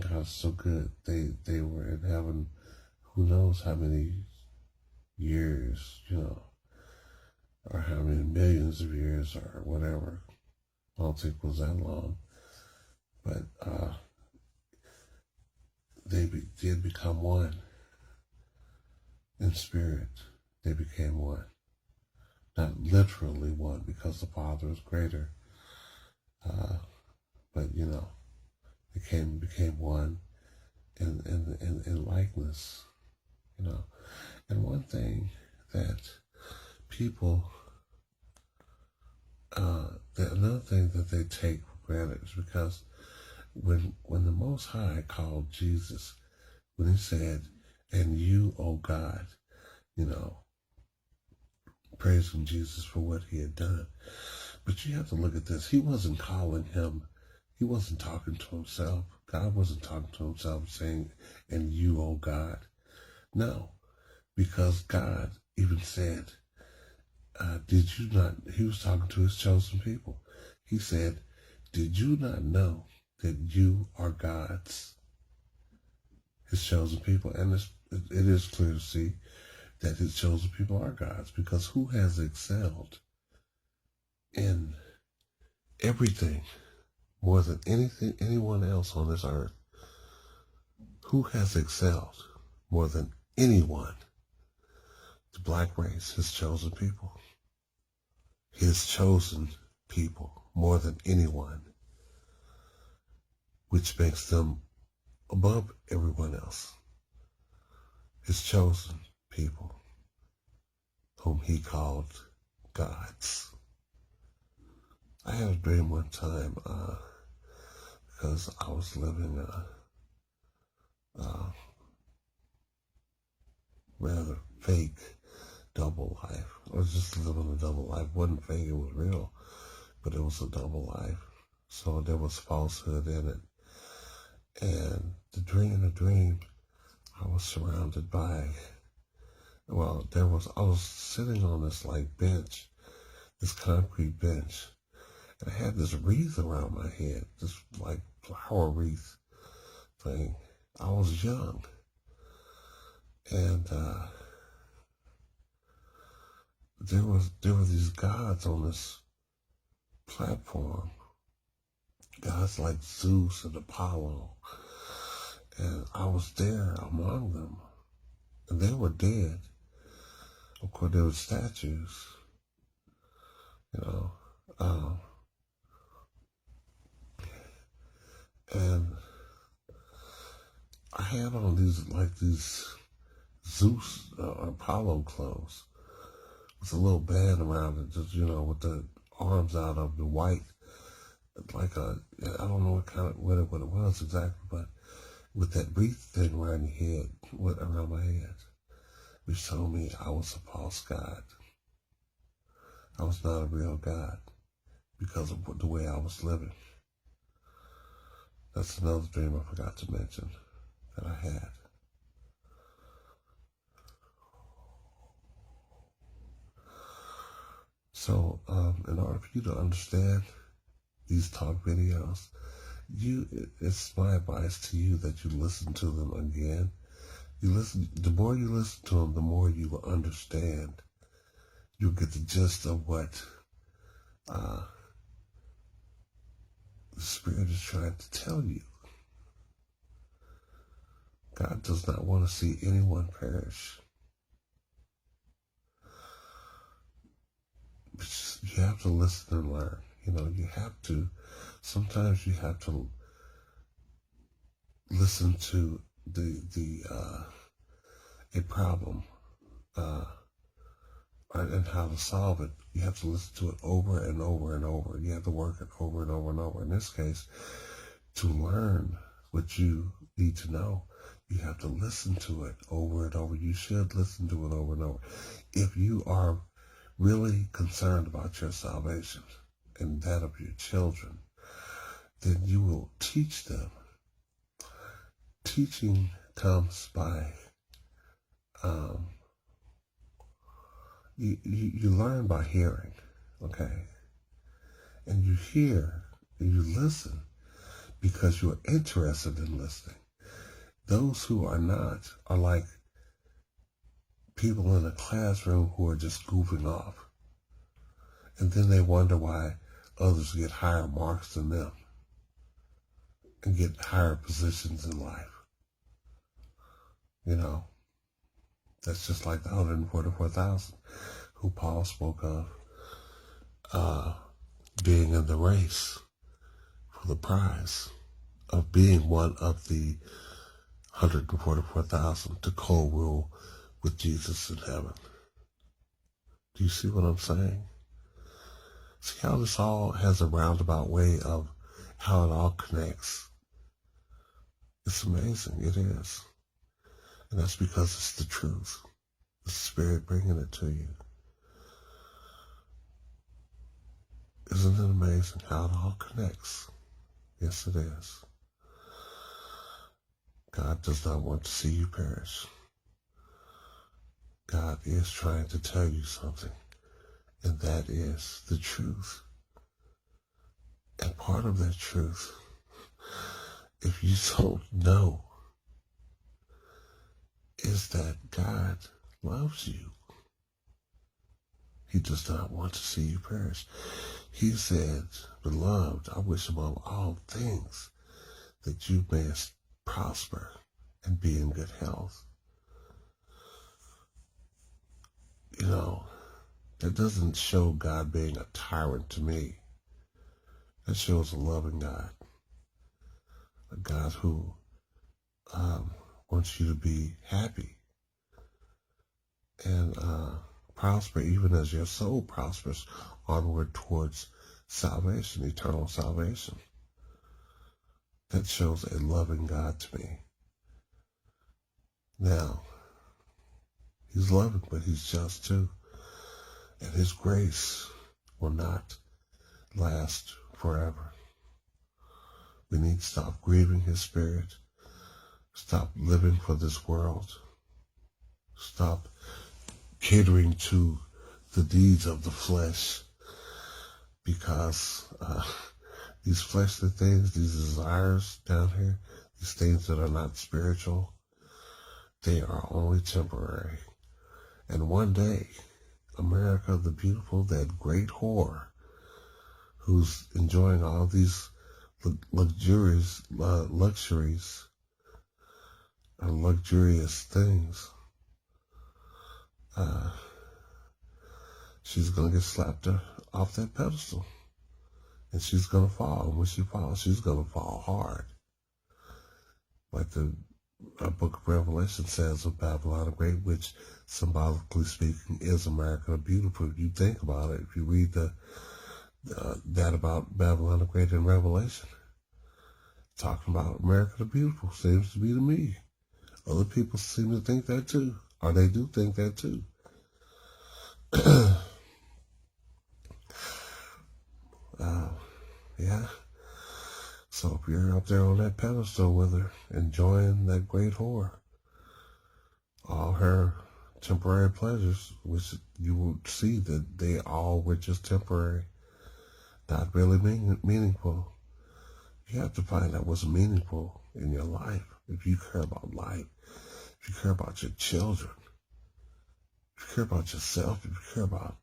God's so good. They were in heaven, who knows how many years, you know, or how many millions of years or whatever. I don't think it was that long. But they did become one in spirit. They became one. Not literally one, because the Father is greater. But, you know, became one in likeness, you know. And one thing that people, another thing that they take for granted is because when the Most High called Jesus, when he said, "And you, O God," you know, praising Jesus for what he had done. But you have to look at this. He wasn't calling him. He wasn't talking to himself. God wasn't talking to himself saying, "And you, O God." No, because God even said, did you not, he was talking to his chosen people. He said, "Did you not know that you are God's, his chosen people?" And it is clear to see that his chosen people are God's, because who has excelled in everything more than anyone else on this earth? Who has excelled more than anyone? The black race, his chosen people. His chosen people more than anyone, which makes them above everyone else. His chosen people, whom he called gods. I had a dream one time because I was living a rather fake double life. I was just living a double life. It wasn't fake, it was real, but it was a double life. So there was falsehood in it. And in the dream, I was surrounded by, I was sitting on this like bench, this concrete bench, and I had this wreath around my head, this like flower wreath thing. I was young. And there were these gods on this platform, gods like Zeus and Apollo, and I was there among them, and they were dead. Of course, there were statues, you know, and I had on these Zeus or Apollo clothes with a little band around it, just, you know, with the arms out of the white, like I don't know what it was exactly, but with that wreath thing around your head, around my head, which told me I was a false god. I was not a real God because of the way I was living. That's another dream I forgot to mention that I had. So, in order for you to understand these talk videos, it's my advice to you that you listen to them again. The more you listen to them, the more you will understand. You'll get the gist of what the Spirit is trying to tell you. God does not want to see anyone perish. But you have to listen and learn. sometimes you have to listen to a problem, and how to solve it. You have to listen to it over and over and over. You have to work it over and over and over. In this case, to learn what you need to know, you have to listen to it over and over. You should listen to it over and over. If you are really concerned about your salvation and that of your children, then you will teach them. Teaching comes by, you learn by hearing, okay? And you hear and you listen because you're interested in listening. Those who are not are like people in a classroom who are just goofing off. And then they wonder why others get higher marks than them and get higher positions in life. That's just like the 144,000 who Paul spoke of, being in the race for the prize of being one of the 144,000 to co-rule with Jesus in heaven. Do you see what I'm saying? See how this all has a roundabout way of how it all connects. It's amazing. It is. And that's because it's the truth. The Spirit bringing it to you. Isn't it amazing how it all connects? Yes, it is. God does not want to see you perish. God is trying to tell you something, and that is the truth. And part of that truth, if you don't know, is that God loves you. He does not want to see you perish. He said, "Beloved, I wish above all things that you may prosper and be in good health." That doesn't show God being a tyrant to me. That shows a loving God. A God who wants you to be happy and prosper, even as your soul prospers onward towards salvation, eternal salvation. That shows a loving God to me. Now, He's loving, but He's just too. And His grace will not last forever. We need to stop grieving His Spirit. Stop living for this world. Stop catering to the deeds of the flesh, because these fleshly things, these desires down here, these things that are not spiritual, they are only temporary. And one day, America the Beautiful, that great whore who's enjoying all these luxuries and luxurious things, she's going to get slapped off that pedestal. And she's going to fall. And when she falls, she's going to fall hard. Like the book of Revelation says of Babylon the Great, which symbolically speaking is America the Beautiful. If you think about it, if you read that about Babylon the Great in Revelation, talking about America the Beautiful, seems to be to me. Other people seem to think that too, or they do think that too. Yeah. So if you're up there on that pedestal with her, enjoying that great whore, all her temporary pleasures, which you will see that they all were just temporary, not really meaningful. You have to find out what's meaningful in your life. If you care about life, if you care about your children, if you care about yourself, if you care about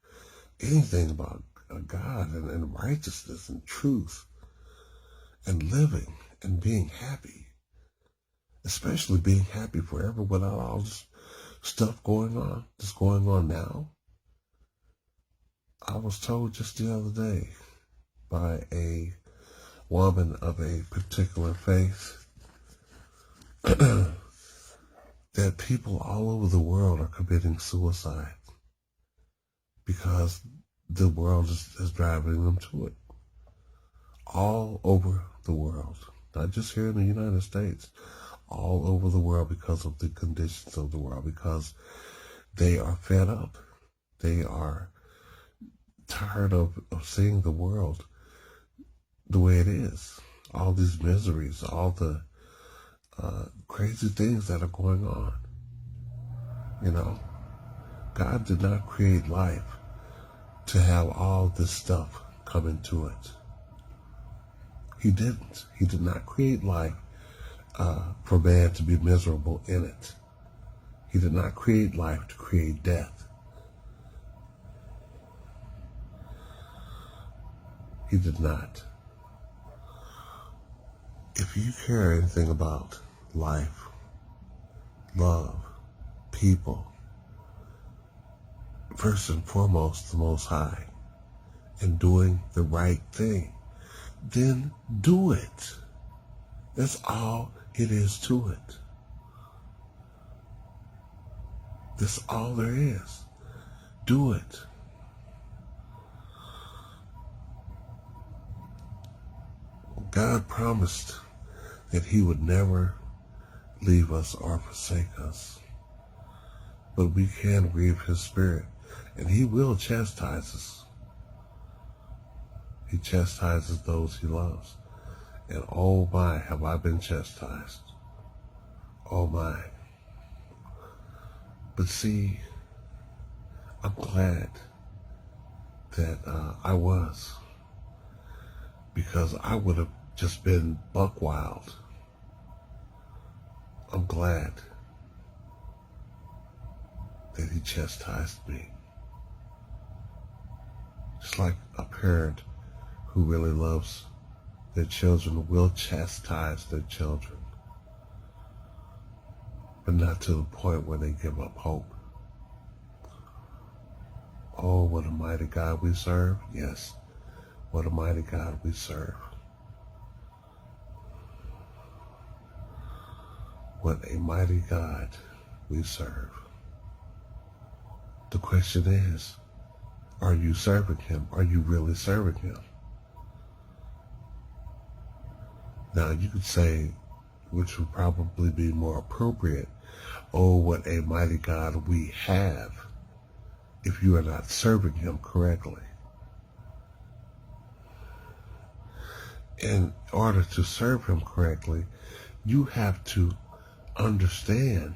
anything about God and righteousness and truth and living and being happy, especially being happy forever without all this stuff that's going on now. I was told just the other day by a woman of a particular faith that people all over the world are committing suicide because the world is driving them to it. All over the world, not just here in the United States, all over the world because of the conditions of the world, because they are fed up. They are tired of seeing the world the way it is. All these miseries, all the crazy things that are going on. You know, God did not create life to have all this stuff come into it. He didn't. He did not create life for man to be miserable in it. He did not create life to create death. He did not. If you care anything about life, love, people, first and foremost, the Most High, and doing the right thing, then do it. That's all it is to it. That's all there is. Do it. God promised that he would never leave us or forsake us. But we can grieve his spirit, and he will chastise us. He chastises those he loves. And oh my, have I been chastised. Oh my. But see, I'm glad that I was, because I would have just been buck wild. I'm glad that he chastised me. Just like a parent who really loves their children will chastise their children, but not to the point where they give up hope. Oh, what a mighty God we serve. Yes, what a mighty God we serve. What a mighty God we serve. The question is, are you serving him? Are you really serving him? Now, you could say, which would probably be more appropriate, oh, what a mighty God we have, if you are not serving him correctly. In order to serve him correctly, you have to understand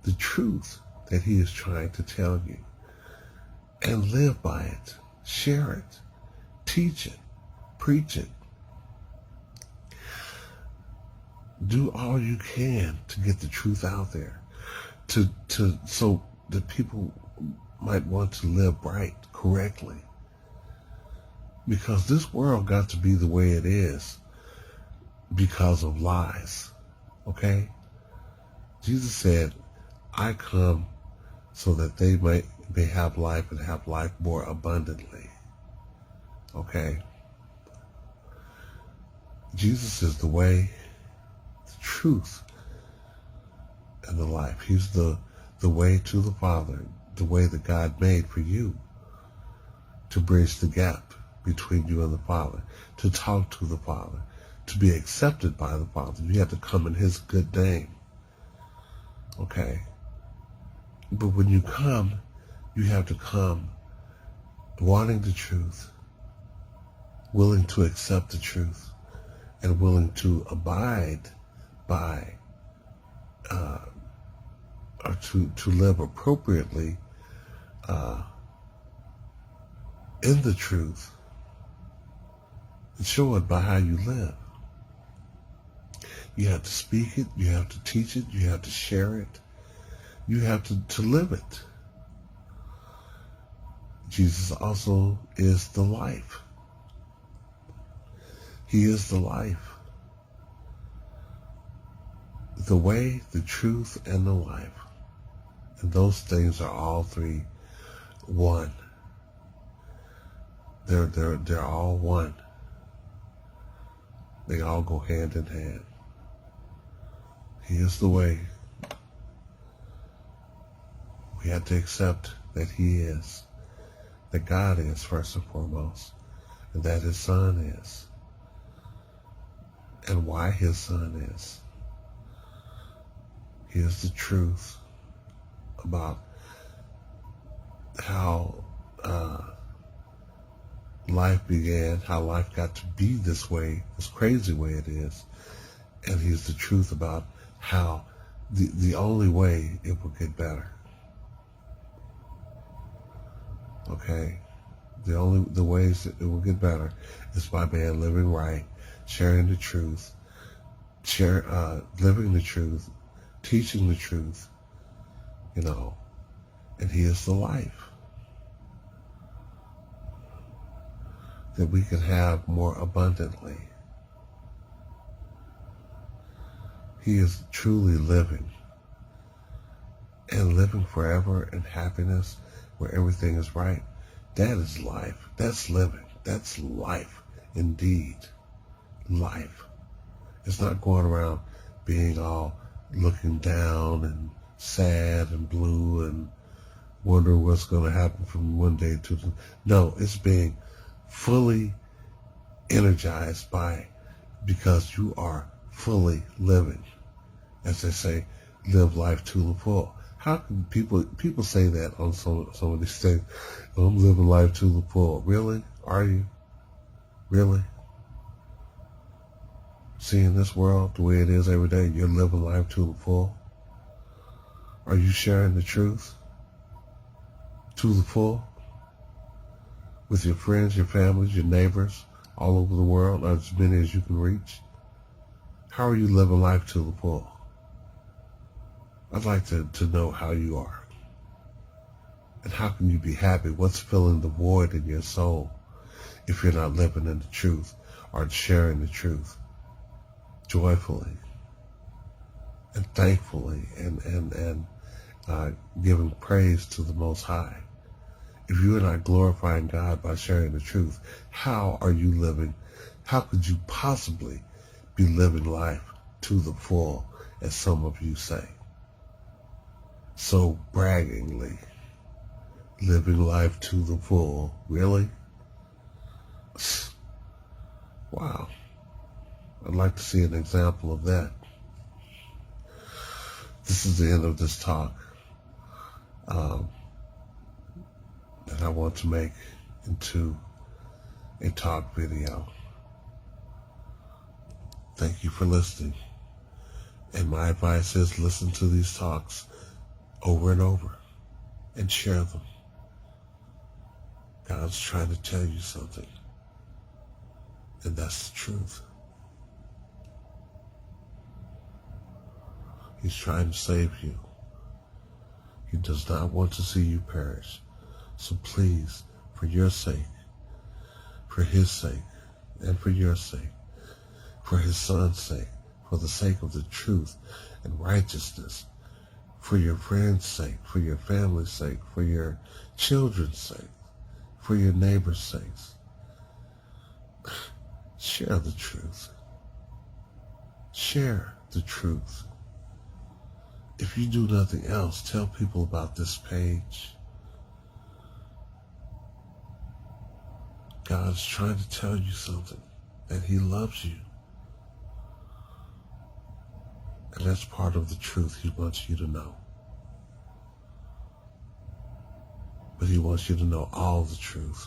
the truth that he is trying to tell you and live by it, share it, teach it, preach it. Do all you can to get the truth out there, so that people might want to live right, correctly. Because this world got to be the way it is because of lies. Okay? Jesus said, I come so that they may have life and have life more abundantly. Okay? Jesus is the way, the truth, and the life. He's the way to the Father, the way that God made for you to bridge the gap between you and the Father, to talk to the Father, to be accepted by the Father. You have to come in his good name. Okay? But when you come, you have to come wanting the truth, willing to accept the truth, and willing to abide by, or to live appropriately in the truth, and show it by how you live. You have to speak it, you have to teach it, you have to share it, you have to live it. Jesus also is the life. He is the life. The way, the truth, and the life. And those things are all three one. They're all one. They all go hand in hand. He is the way. We have to accept that He is, that God is first and foremost, and that His Son is, and why His Son is. He is the truth about how life began, how life got to be this way, this crazy way it is, and He's the truth about how the only way it will get better. Okay? The ways that it will get better is by man living right, sharing the truth, living the truth, teaching the truth, and He is the life that we can have more abundantly. He is truly living and living forever in happiness where everything is right. That is life. That's living. That's life indeed. Life. It's not going around being all looking down and sad and blue and wondering what's going to happen from one day to the... No, it's being fully energized because you are fully living. As they say, live life to the full. How can people say that on some of these things? Oh, I'm living life to the full. Really? Are you? Really? Seeing this world the way it is every day, you're living life to the full? Are you sharing the truth to the full with your friends, your families, your neighbors, all over the world, as many as you can reach? How are you living life to the full? I'd like to know how you are. And how can you be happy? What's filling the void in your soul if you're not living in the truth or sharing the truth joyfully and thankfully and giving praise to the Most High? If you are not glorifying God by sharing the truth, how are you living? How could you possibly be living life to the full, as some of you say? So braggingly, living life to the full. Really? Wow. I'd like to see an example of that. This is the end of this talk that I want to make into a talk video. Thank you for listening. And my advice is listen to these talks over and over and share them. God's trying to tell you something, and that's the truth. He's trying to save you. He does not want to see you perish. So please, for your sake, for His sake, and for your sake, for His Son's sake, for the sake of the truth and righteousness, for your friend's sake, for your family's sake, for your children's sake, for your neighbor's sakes, share the truth. Share the truth. If you do nothing else, tell people about this page. God's trying to tell you something, that He loves you. And that's part of the truth He wants you to know. But He wants you to know all the truth.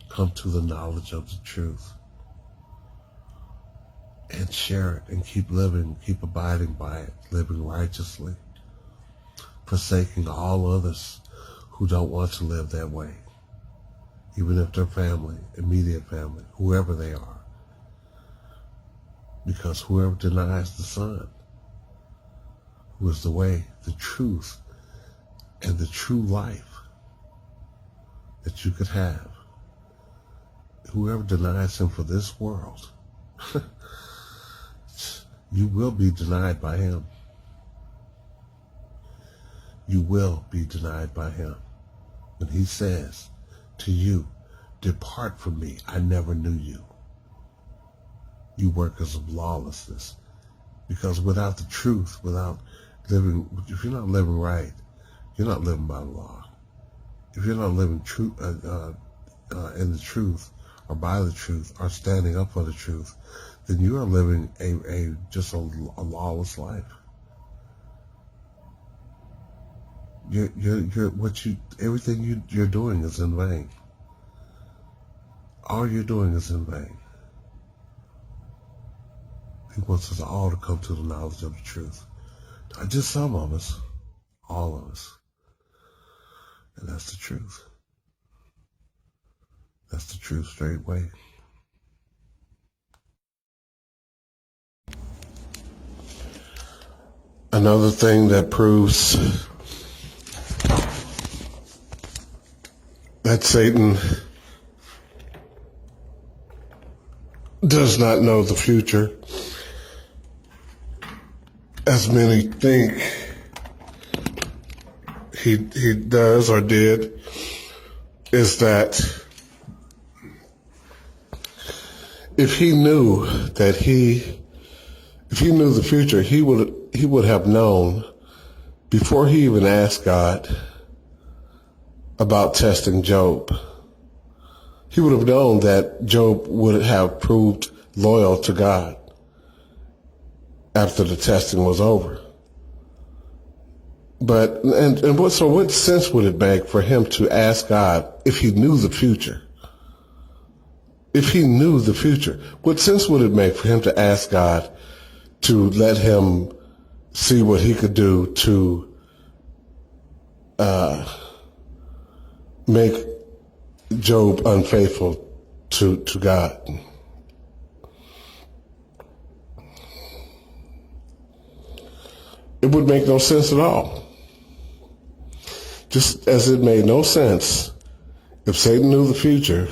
Come to the knowledge of the truth. And share it and keep living, keep abiding by it, living righteously, forsaking all others who don't want to live that way, even if they're family, immediate family, whoever they are. Because whoever denies the Son, who is the way, the truth, and the true life that you could have, whoever denies Him for this world, you will be denied by Him. You will be denied by Him when He says to you, Depart from me, I never knew you, you workers of lawlessness. Because without the truth, without living, if you're not living right, you're not living by the law. If you're not living in the truth, or by the truth, or standing up for the truth, then you are living just a lawless life. Everything you're doing is in vain. All you're doing is in vain. He wants us all to come to the knowledge of the truth. Not just some of us, all of us. And that's the truth. That's the truth straight way. Another thing that proves that Satan does not know the future, as many think he does or did, is that if he knew the future, he would have known before he even asked God about testing Job. He would have known that Job would have proved loyal to God after the testing was over. But so what sense would it make for him to ask God if he knew the future? If he knew the future, what sense would it make for him to ask God to let him see what he could do to make Job unfaithful to God? It would make no sense at all. Just as it made no sense if Satan knew the future,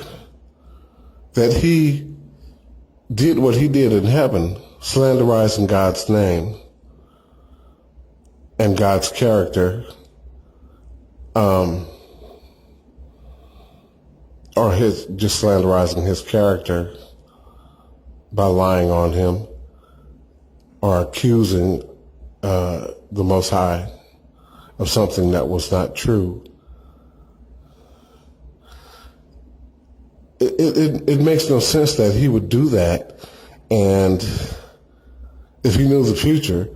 that he did what he did in heaven, slanderizing God's name and God's character, or just slanderizing his character by lying on him or accusing the Most High of something that was not true. It makes no sense that he would do that, and if he knew the future,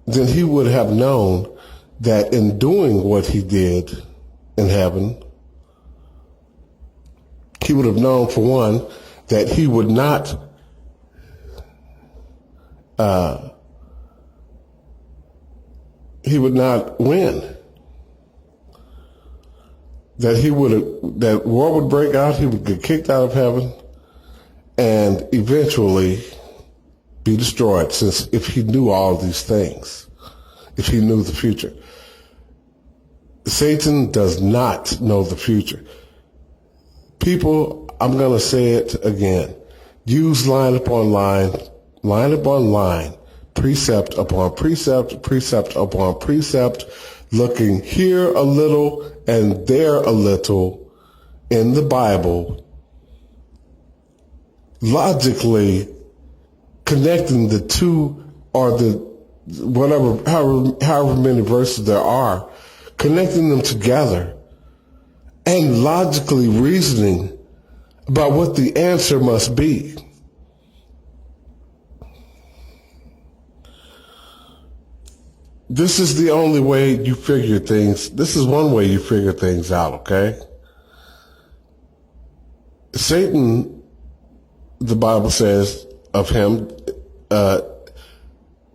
then he would have known that in doing what he did in heaven, he would have known, for one, that he would not win. That war would break out, he would get kicked out of heaven, and eventually be destroyed, since if he knew all these things, if he knew the future. Satan does not know the future. People, I'm going to say it again, use line upon line upon line, precept upon precept, precept upon precept, looking here a little and there a little in the Bible, logically connecting the two, or however many verses there are, connecting them together and logically reasoning about what the answer must be. This is the only way you figure things. This is one way you figure things out, okay? Satan, the Bible says of him,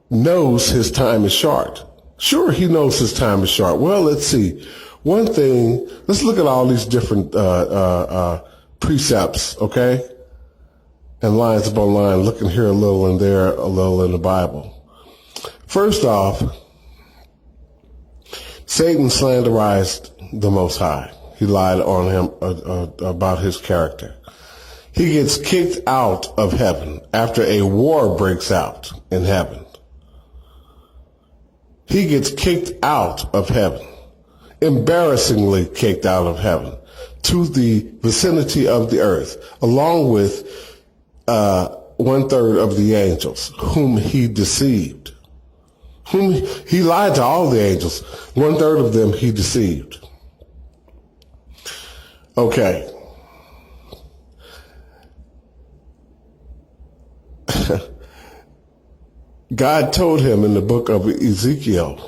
knows his time is short. Sure, he knows his time is short. Well, let's see. One thing, let's look at all these different precepts, okay? And lines upon line, looking here a little and there a little in the Bible. First off, Satan slanderized the Most High. He lied on him about his character. He gets kicked out of heaven after a war breaks out in heaven. He gets kicked out of heaven, embarrassingly kicked out of heaven, to the vicinity of the earth, along with 1/3 of the angels, whom he deceived. Whom he lied to all the angels. 1/3 of them he deceived. Okay. God told him in the book of Ezekiel,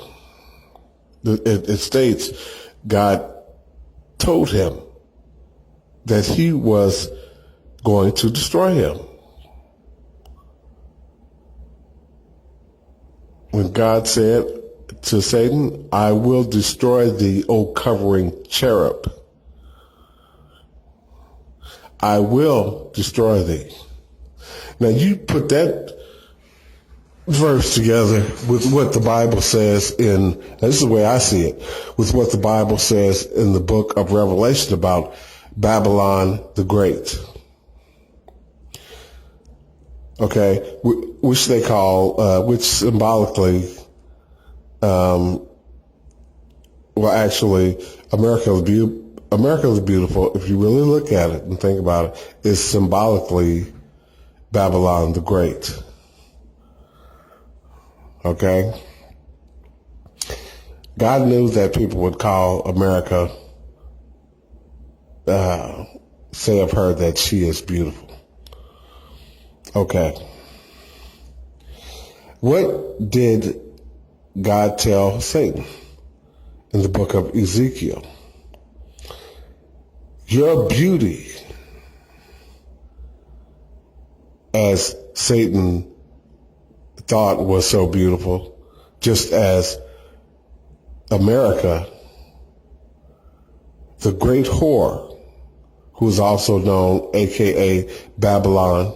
it states, God told him that he was going to destroy him. When God said to Satan, I will destroy thee, O covering cherub. I will destroy thee. Now you put that verse together with what the Bible says this is the way I see it, with what the Bible says in the book of Revelation about Babylon the Great. Okay, which they call, which symbolically, actually, America the Beautiful, if you really look at it and think about it, is symbolically Babylon the Great. Okay? God knew that people would call America, say of her that she is beautiful. Okay. What did God tell Satan in the book of Ezekiel? Your beauty, as Satan thought was so beautiful, just as America, the great whore, who is also known, aka Babylon,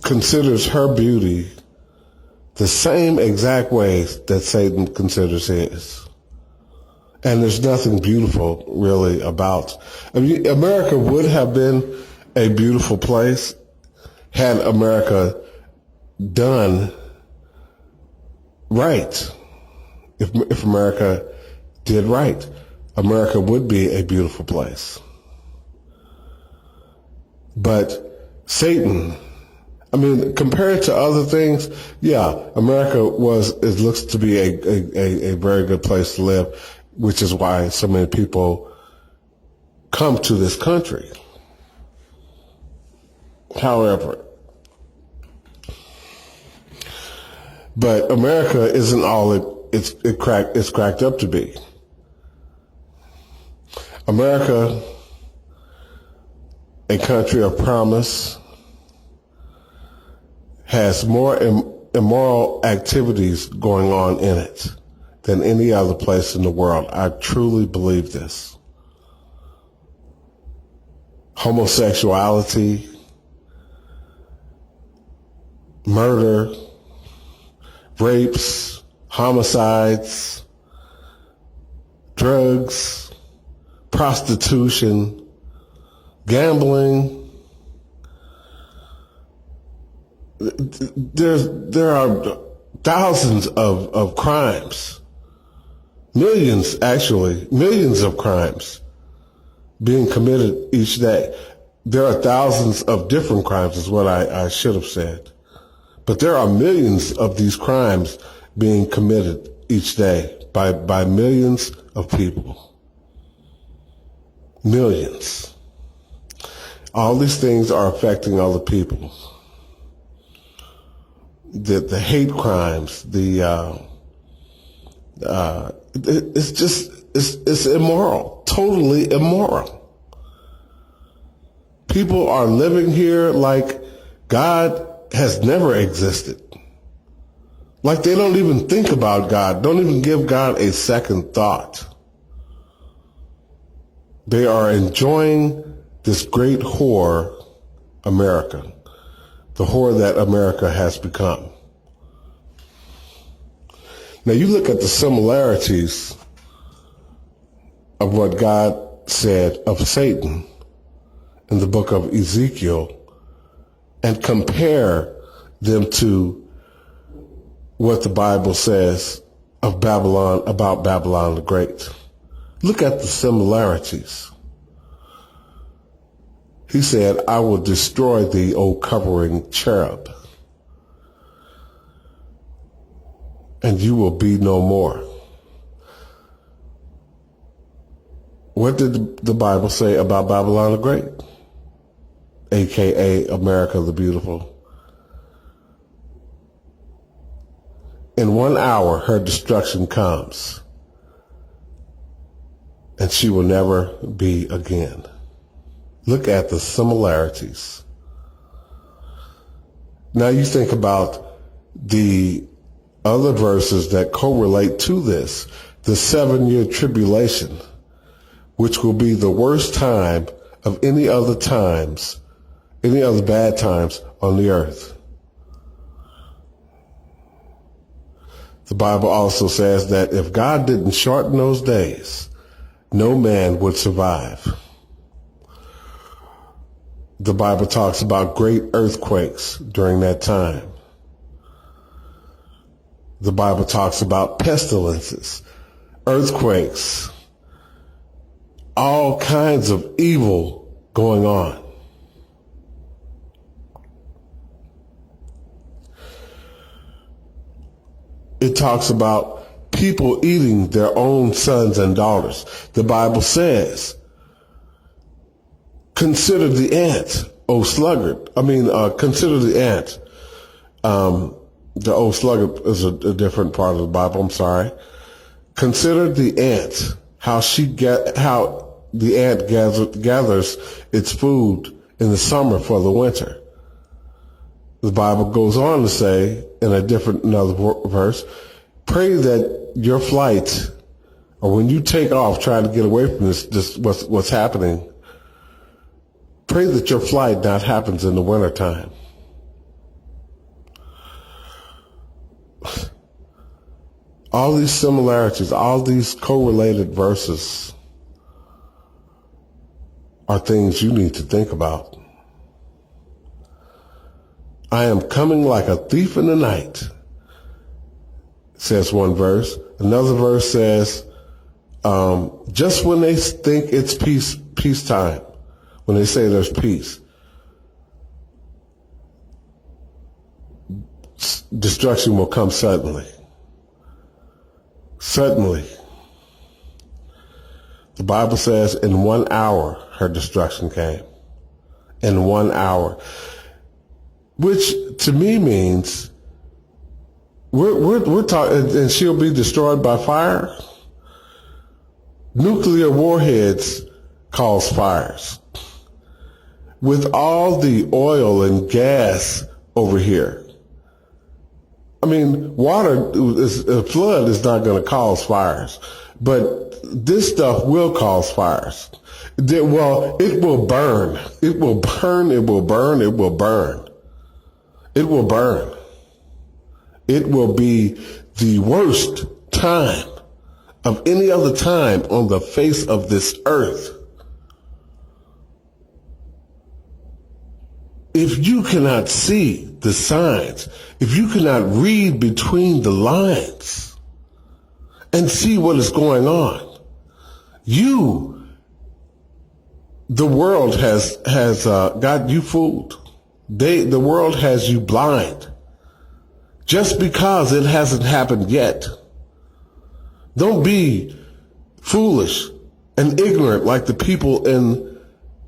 considers her beauty the same exact ways that Satan considers his. And there's nothing beautiful really about. I mean, America would have been a beautiful place had America done right. If America did right, America would be a beautiful place. But Satan, I mean, compared to other things, yeah, America it looks to be a very good place to live, which is why so many people come to this country. However, but America isn't all it's cracked up to be. America, a country of promise, has more immoral activities going on in it than any other place in the world. I truly believe this. Homosexuality, murder, rapes, homicides, drugs, prostitution, gambling. There are thousands of crimes, millions of crimes being committed each day. There are thousands of different crimes is what I should have said. But there are millions of these crimes being committed each day by millions of people. Millions. All these things are affecting other people. The hate crimes, it's immoral, totally immoral. People are living here like God has never existed. Like they don't even think about God, don't even give God a second thought. They are enjoying this great whore, America. The whore that America has become. Now you look at the similarities of what God said of Satan in the book of Ezekiel and compare them to what the Bible says of Babylon, about Babylon the Great. Look at the similarities. He said, I will destroy thee, O covering cherub, and you will be no more. What did the Bible say about Babylon the Great, a.k.a. America the Beautiful? In 1 hour, her destruction comes, and she will never be again. Look at the similarities. Now you think about the other verses that correlate to this. The 7-year tribulation, which will be the worst time of any other bad times on the earth. The Bible also says that if God didn't shorten those days, no man would survive. The Bible talks about great earthquakes during that time. The Bible talks about pestilences, earthquakes, all kinds of evil going on. It talks about people eating their own sons and daughters. The Bible says, consider the ant, O sluggard. Consider the ant. The O sluggard is a different part of the Bible. I'm sorry. Consider the ant, how the ant gathers its food in the summer for the winter. The Bible goes on to say in another verse, pray that your flight, or when you take off trying to get away from this what's happening, pray that your flight not happens in the wintertime. All these similarities, all these correlated verses are things you need to think about. I am coming like a thief in the night, says one verse. Another verse says, just when they think it's peacetime, when they say there's peace, destruction will come suddenly. Suddenly. The Bible says in 1 hour her destruction came. In 1 hour. Which to me means we're talking, and she'll be destroyed by fire. Nuclear warheads cause fires. With all the oil and gas over here, a flood is not going to cause fires, but this stuff will cause fires. Well, it will burn. It will burn. It will burn. It will burn. It will burn. It will be the worst time of any other time on the face of this earth. If you cannot see the signs, if you cannot read between the lines and see what is going on, the world has got you fooled. The world has you blind just because it hasn't happened yet. Don't be foolish and ignorant like the people in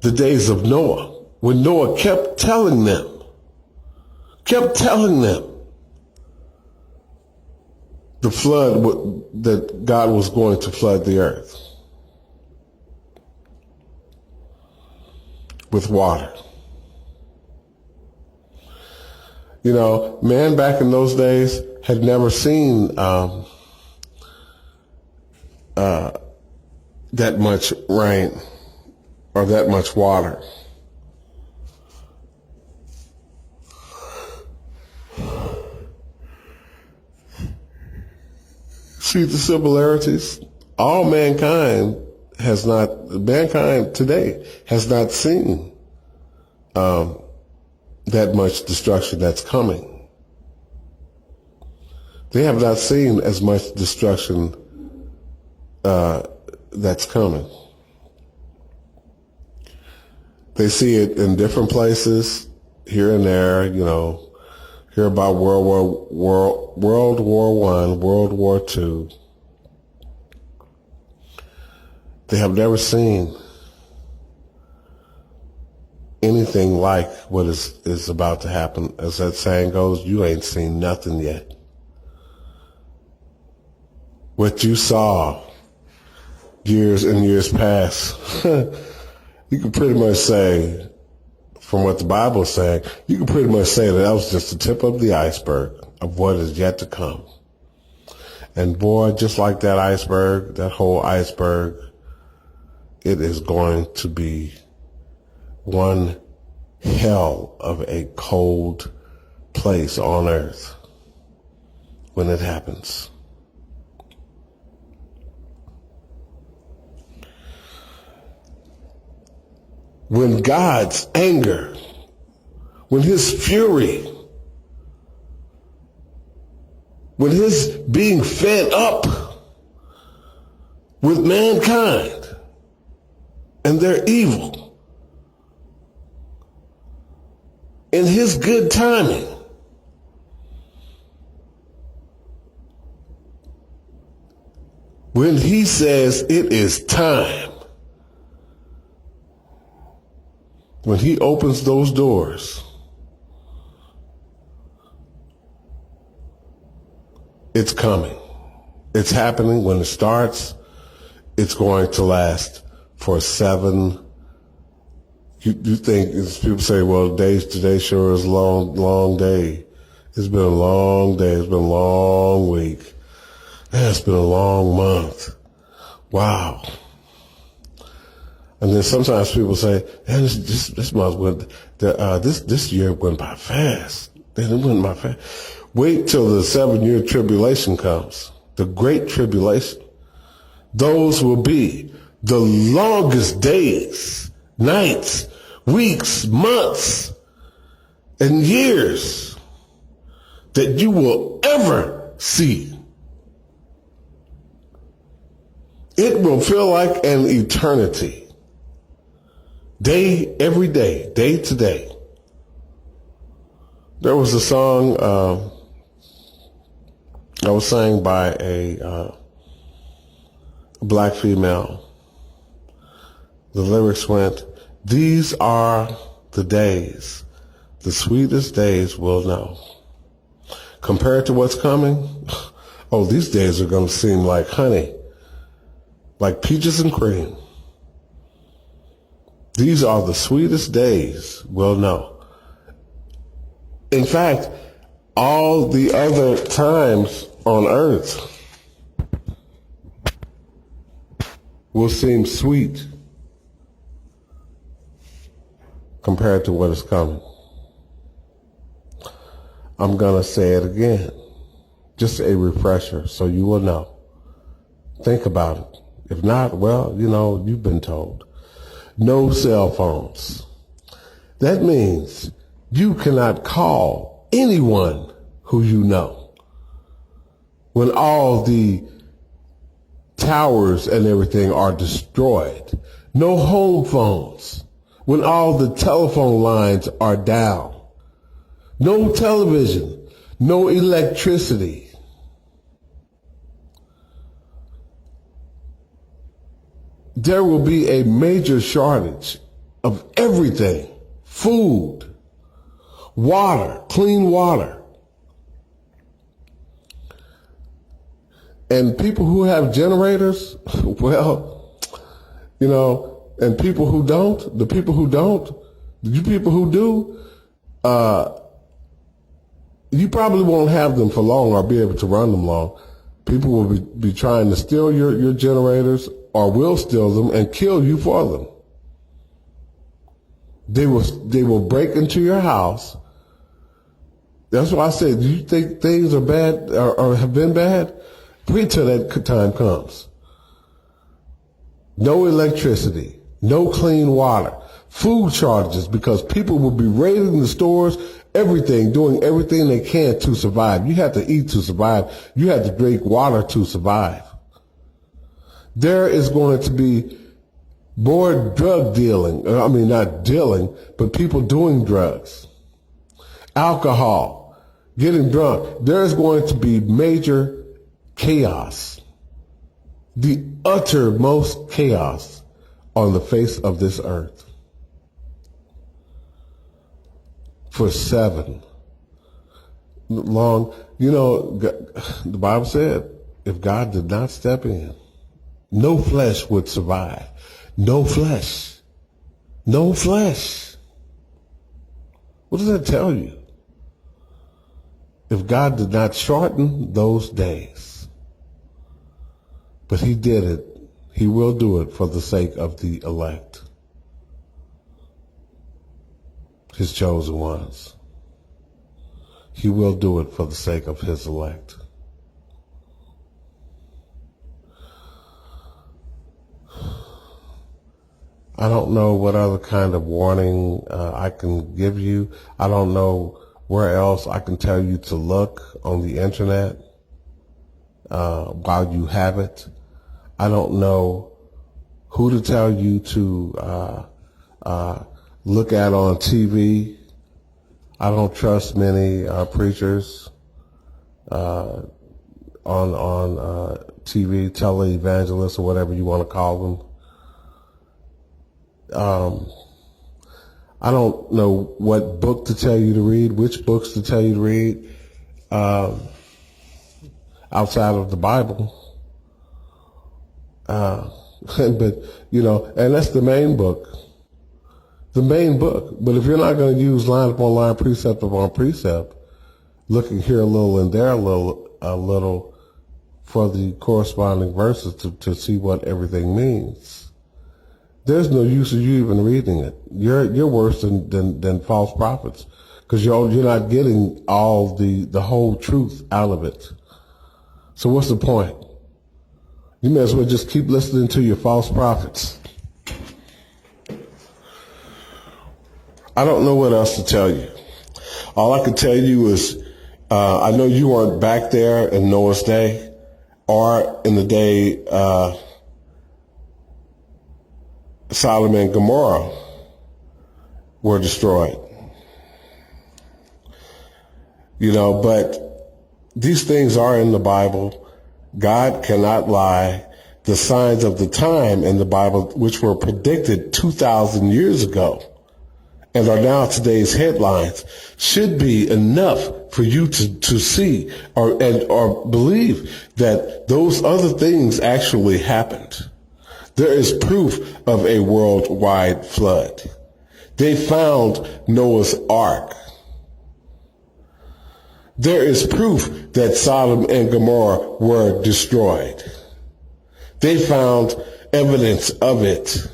the days of Noah, when Noah kept telling them the flood, that God was going to flood the earth with water. You know, man back in those days had never seen that much rain or that much water. See the similarities? Mankind today has not seen that much destruction that's coming. They have not seen as much destruction that's coming. They see it in different places, here and there, hear about World War I, World War II. They have never seen anything like what is about to happen. As that saying goes, you ain't seen nothing yet. What you saw years and years past, you can pretty much say, from what the Bible is saying, you can pretty much say that was just the tip of the iceberg of what is yet to come. And boy, just like that iceberg, that whole iceberg, it is going to be one hell of a cold place on earth when it happens. When God's anger, when his fury, when his being fed up with mankind and their evil, in his good timing, when he says it is time, when he opens those doors, it's coming. It's happening. When it starts, it's going to last for 7. You think, as people say, well, today sure is a long day. It's been a long day. It's been a long week. It's been a long month. Wow. And then sometimes people say, man, this month went, this year went by fast. Then it went by fast. Wait till the 7-year tribulation comes, the great tribulation. Those will be the longest days, nights, weeks, months, and years that you will ever see. It will feel like an eternity. Every day, day to day. There was a song that was sang by a black female. The lyrics went, "These are the days, the sweetest days we'll know. Compared to what's coming, oh, these days are going to seem like honey, like peaches and cream. These are the sweetest days we'll know." In fact, all the other times on earth will seem sweet compared to what is coming. I'm going to say it again, just a refresher so you will know. Think about it. If not, well, you've been told. No cell phones. That means you cannot call anyone who you know. When all the towers and everything are destroyed. No home phones. When all the telephone lines are down. No television. No electricity. There will be a major shortage of everything. Food, water, clean water. And people who have generators, well, and people who don't, you people who do, you probably won't have them for long or be able to run them long. People will be trying to steal your generators or will steal them and kill you for them. They will break into your house. That's why I said, do you think things are bad or have been bad? Wait till that time comes. No electricity, no clean water, food shortages because people will be raiding the stores everything, doing everything they can to survive. You have to eat to survive. You have to drink water to survive. There is going to be more drug dealing. I mean, not dealing, but people doing drugs, alcohol, getting drunk. There is going to be major chaos, the uttermost chaos on the face of this earth for 7 long. You know, the Bible said if God did not step in, no flesh would survive. No flesh. No flesh. What does that tell you? If God did not shorten those days, but he did it, he will do it for the sake of the elect, his chosen ones. He will do it for the sake of his elect. I don't know what other kind of warning I can give you. I don't know where else I can tell you to look on the internet while you have it. I don't know who to tell you to look at on TV. I don't trust many preachers on TV, televangelists, or whatever you want to call them. I don't know what book to tell you to read, which books to tell you to read outside of the Bible. But, you know, and that's the main book. The main book. But if you're not going to use line upon line, precept upon precept, looking here a little and there a little for the corresponding verses to see what everything means, there's no use of you even reading it. You're worse than false prophets, because you're not getting all the whole truth out of it. So what's the point? You may as well just keep listening to your false prophets. I don't know what else to tell you. All I can tell you is I know you weren't back there in Noah's day or in the day Sodom and Gomorrah were destroyed. You know, but these things are in the Bible. God cannot lie. The signs of the time in the Bible, which were predicted 2,000 years ago and are now today's headlines, should be enough for you to see or believe that those other things actually happened. There is proof of a worldwide flood. They found Noah's Ark. There is proof that Sodom and Gomorrah were destroyed. They found evidence of it.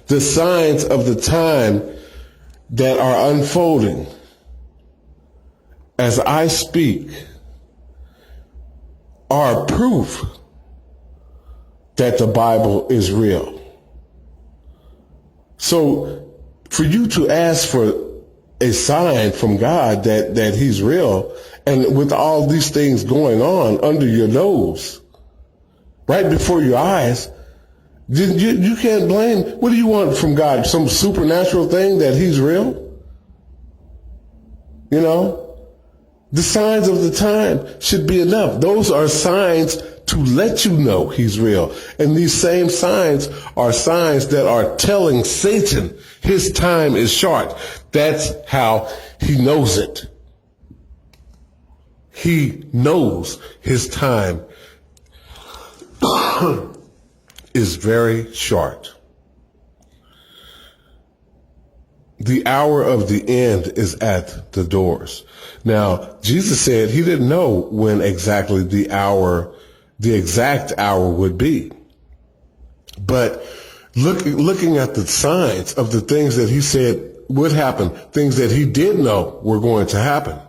The signs of the time that are unfolding as I speak are proof that the Bible is real. So for you to ask for a sign from God that he's real, and with all these things going on under your nose, right before your eyes, you can't blame. What do you want from God? Some supernatural thing that he's real? You know? The signs of the time should be enough. Those are signs to let you know he's real. And these same signs are signs that are telling Satan his time is short. That's how he knows it. He knows his time is very short. The hour of the end is at the doors. Now, Jesus said he didn't know when exactly the exact hour would be. But looking at the signs of the things that he said would happen, things that he did know were going to happen.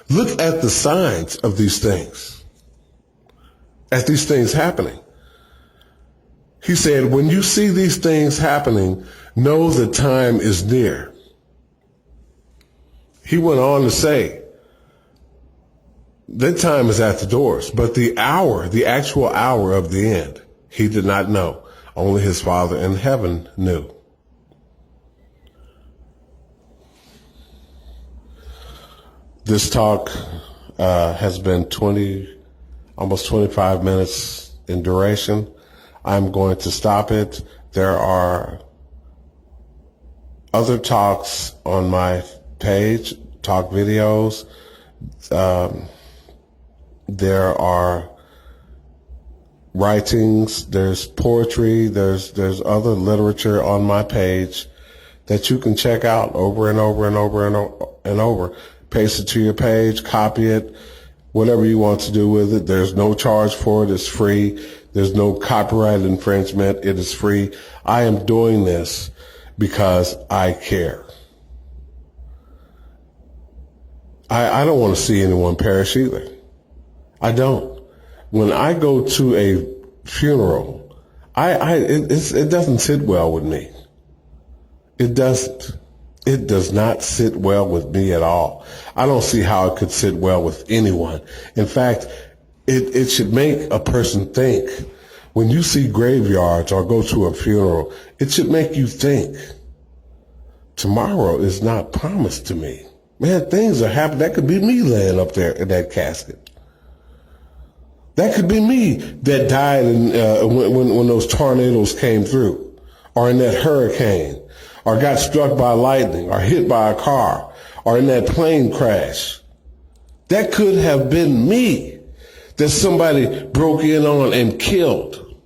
Look at the signs of these things. At these things happening. He said, when you see these things happening, know the time is near. He went on to say, that time is at the doors, but the hour, the actual hour of the end, he did not know. Only his Father in heaven knew. This talk has been almost 25 minutes in duration. I'm going to stop it. There are other talks on my page, talk videos. There are writings, there's poetry, there's other literature on my page that you can check out over and over and over and over. Paste it to your page, copy it, whatever you want to do with it. There's no charge for it. It's free. There's no copyright infringement. It is free. I am doing this because I care. I don't want to see anyone perish either. I don't. When I go to a funeral, it doesn't sit well with me. It doesn't. It does not sit well with me at all. I don't see how it could sit well with anyone. In fact, it should make a person think. When you see graveyards or go to a funeral, it should make you think. Tomorrow is not promised to me. Man, things are happening. That could be me laying up there in that casket. That could be me that died when those tornadoes came through, or in that hurricane, or got struck by lightning, or hit by a car, or in that plane crash. That could have been me that somebody broke in on and killed,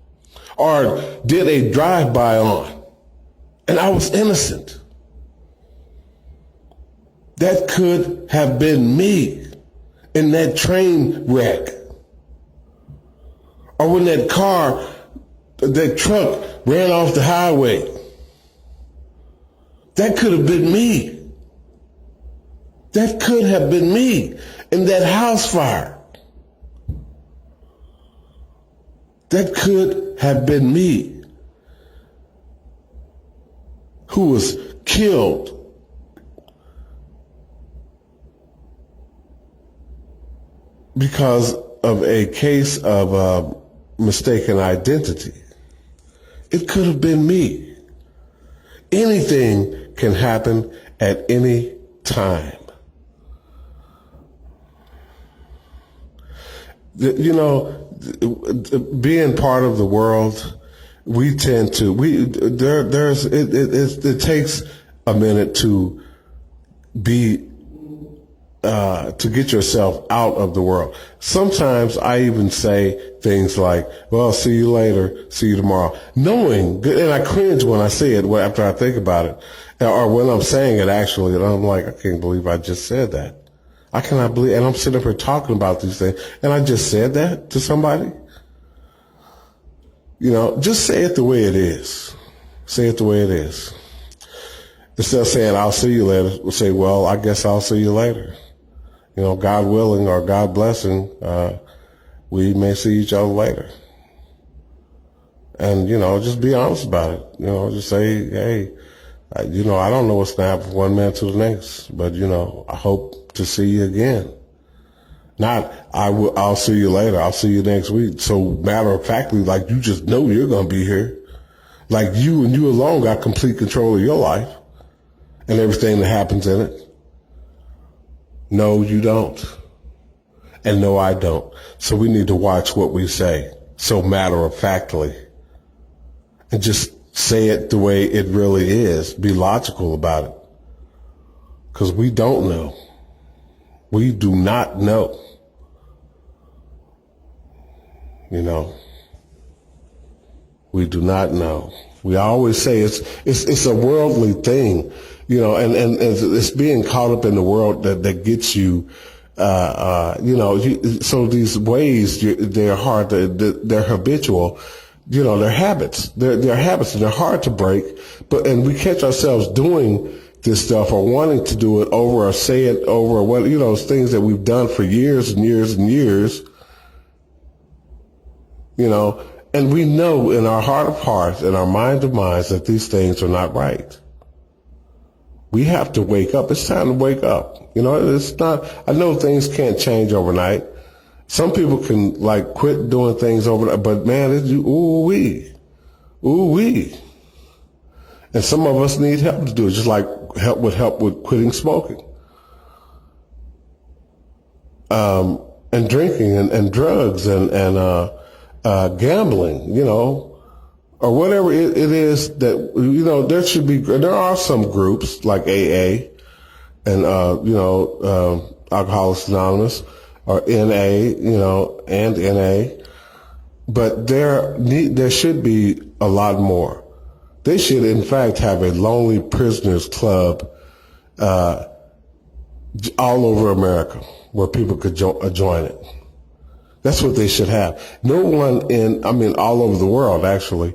or did a drive-by on, and I was innocent. That could have been me in that train wreck, or when that truck ran off the highway. That could have been me. That could have been me in that house fire. That could have been me who was killed because of a case of mistaken identity. It could have been me. Anything can happen at any time. You know, being part of the world, we tend to, it takes a minute to to get yourself out of the world. Sometimes I even say things like, well, see you later, see you tomorrow, knowing, and I cringe when I say it after I think about it, or when I'm saying it actually, and I'm like, I can't believe I just said that. I cannot believe, and I'm sitting up here talking about these things, and I just said that to somebody. You know, just say it the way it is. Say it the way it is. Instead of saying, I'll see you later, we'll say, well, I guess I'll see you later. You know, God willing or God blessing, we may see each other later. And, you know, just be honest about it. You know, just say, hey, I don't know what's going to happen from one minute to the next, but, you know, I hope to see you again. Not, I'll see you later. I'll see you next week. So matter of factly, like you just know you're going to be here. Like you and you alone got complete control of your life and everything that happens in it. No, you don't. And no, I don't. So we need to watch what we say. So matter of factly. And just say it the way it really is. Be logical about it. Because we don't know. We do not know. You know. We do not know. We always say it's a worldly thing, you know, and it's being caught up in the world that gets you, you know, so these ways, they're hard, they're habitual, you know, they're habits. They're habits and they're hard to break, and we catch ourselves doing this stuff or wanting to do it over or say it over, what, you know, things that we've done for years and years and years, you know. And we know in our heart of hearts, in our mind of minds, that these things are not right. We have to wake up. It's time to wake up. You know, it's not, I know things can't change overnight. Some people can like quit doing things overnight, but man, ooh-wee. And some of us need help to do it, just like help with quitting smoking. And drinking and drugs and gambling, you know, or whatever it is that, you know, there are some groups like AA and, Alcoholics Anonymous or NA, you know, and NA, but there should be a lot more. They should, in fact, have a Lonely Prisoners Club, all over America where people could join it. That's what they should have. No one all over the world, actually,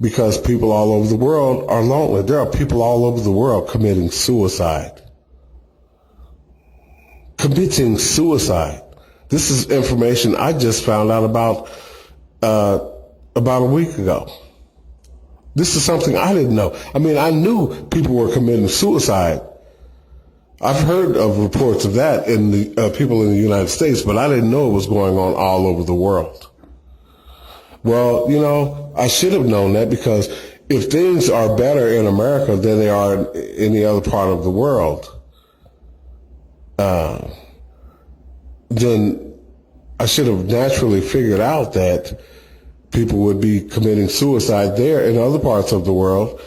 because people all over the world are lonely. There are people all over the world committing suicide. Committing suicide. This is information I just found out about a week ago. This is something I didn't know. I mean, I knew people were committing suicide. I've heard of reports of that in the people in the United States, but I didn't know it was going on all over the world. Well, you know, I should have known that, because if things are better in America than they are in any other part of the world, then I should have naturally figured out that people would be committing suicide there in other parts of the world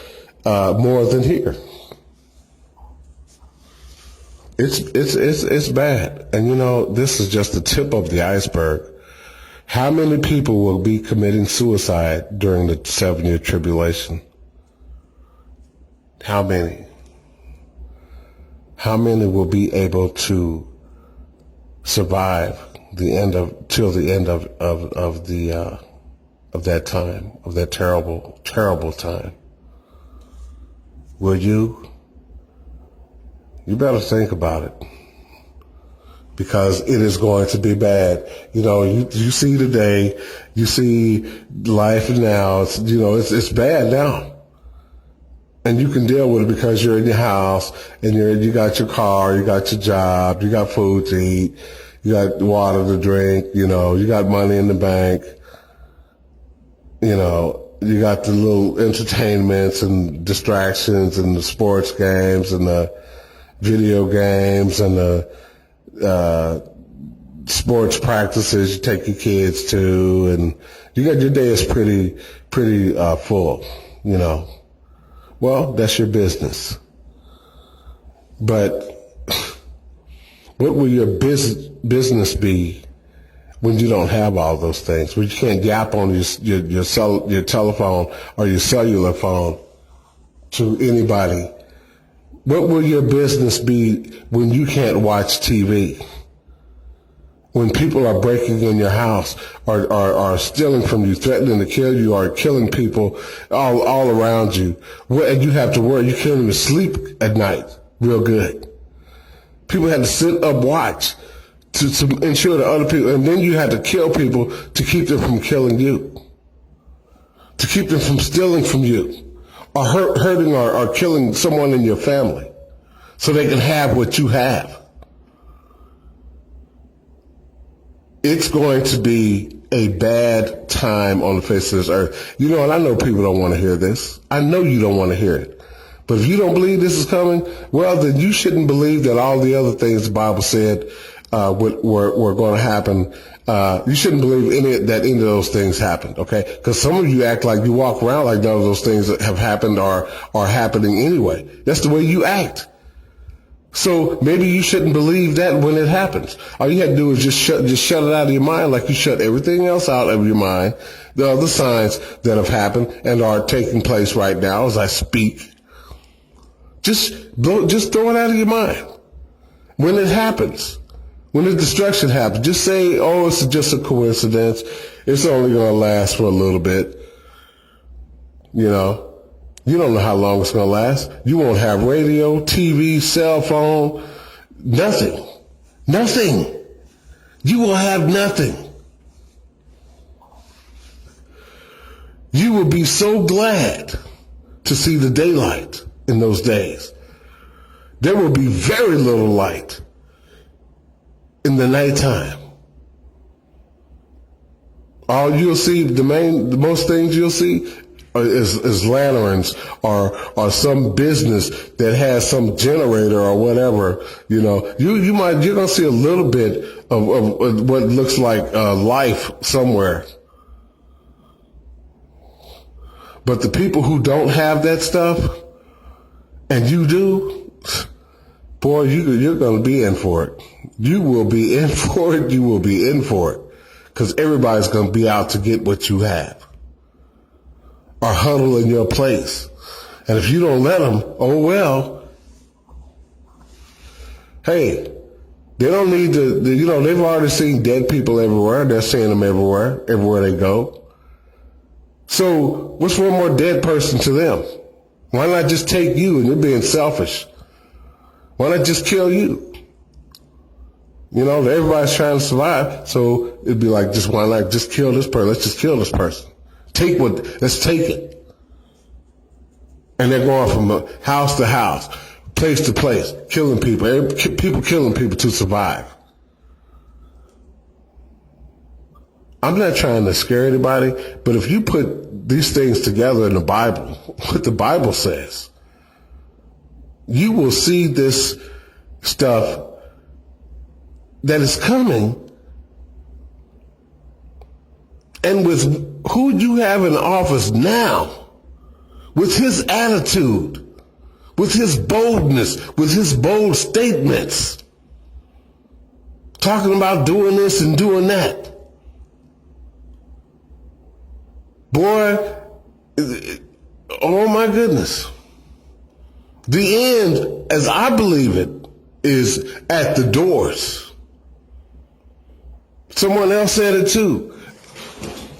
more than here. It's bad. And you know, this is just the tip of the iceberg. How many people will be committing suicide during the 7-year tribulation? How many? How many will be able to survive till the end of that time, of that terrible, terrible time? Will you? You better think about it, because it is going to be bad. You know, you see today, you see life now. It's bad now, and you can deal with it because you're in your house and you got your car, you got your job, you got food to eat, you got water to drink. You know, you got money in the bank. You know, you got the little entertainments and distractions and the sports games and the video games and the sports practices you take your kids to, and your day is pretty full, you know. Well, that's your business. But what will your business be when you don't have all those things? When you can't yap on your telephone or your cellular phone to anybody? What will your business be when you can't watch TV? When people are breaking in your house or are stealing from you, threatening to kill you, or killing people all around you, and you have to worry, you can't even sleep at night real good. People had to sit up watch to ensure that other people, and then you had to kill people to keep them from killing you, to keep them from stealing from you, or hurting or killing someone in your family so they can have what you have. It's going to be a bad time on the face of this earth. You know, and I know people don't want to hear this. I know you don't want to hear it. But if you don't believe this is coming, well, then you shouldn't believe that all the other things the Bible said were going to happen. You shouldn't believe any of those things happened, okay? Because some of you act like you walk around like none of those things that have happened are happening anyway. That's the way you act. So maybe you shouldn't believe that when it happens. All you have to do is just shut it out of your mind, like you shut everything else out of your mind. The other signs that have happened and are taking place right now as I speak. Just throw it out of your mind. When it happens, when the destruction happens, just say, oh, it's just a coincidence. It's only going to last for a little bit. You know, you don't know how long it's going to last. You won't have radio, TV, cell phone, nothing. Nothing. You will have nothing. You will be so glad to see the daylight in those days. There will be very little light in the nighttime. All you'll see, the most things you'll see is lanterns or some business that has some generator or whatever. You know, you're gonna see a little bit of what looks like life somewhere. But the people who don't have that stuff, and you do, boy, you're gonna be in for it. You will be in for it. You will be in for it. Because everybody's gonna be out to get what you have. Or huddle in your place. And if you don't let them, oh well. Hey, they don't need to, they've already seen dead people everywhere. They're seeing them everywhere they go. So what's one more dead person to them? Why not just take you? And you're being selfish. Why not just kill you? You know, everybody's trying to survive. So it'd be like, why not just kill this person? Let's just kill this person. Let's take it. And they're going from house to house, place to place, killing people. People killing people to survive. I'm not trying to scare anybody, but if you put these things together in the Bible, what the Bible says, you will see this stuff that is coming. And with who you have in office now, with his attitude, with his boldness, with his bold statements, talking about doing this and doing that. Boy, oh my goodness. The end, as I believe it, is at the doors. Someone else said it too.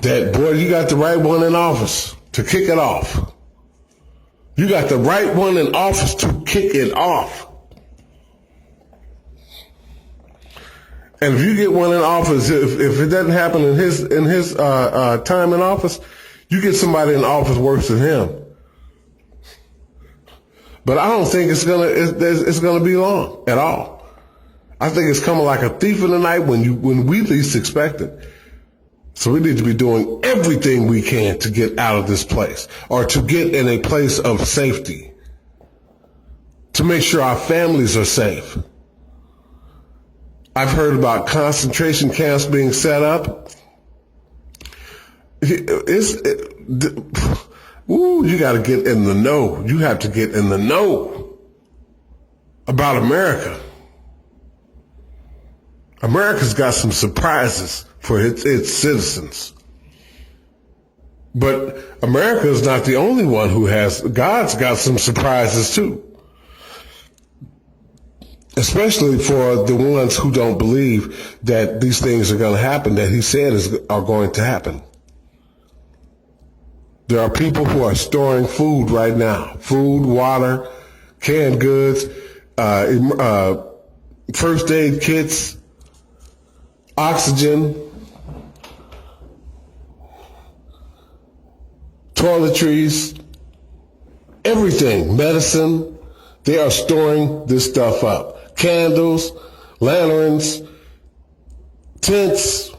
That, boy, you got the right one in office to kick it off. You got the right one in office to kick it off. And if you get one in office, if it doesn't happen in his time in office, you get somebody in office worse than him. But I don't think it's gonna be long at all. I think it's coming like a thief in the night when we least expect it. So we need to be doing everything we can to get out of this place, or to get in a place of safety, to make sure our families are safe. I've heard about concentration camps being set up. You got to get in the know. You have to get in the know about America. America's got some surprises for its citizens. But America is not the only one who has. God's got some surprises too. Especially for the ones who don't believe that these things are going to happen, that he said are going to happen. There are people who are storing food right now. Food, water, canned goods, first aid kits, oxygen, toiletries, everything, medicine. They are storing this stuff up. Candles, lanterns, tents,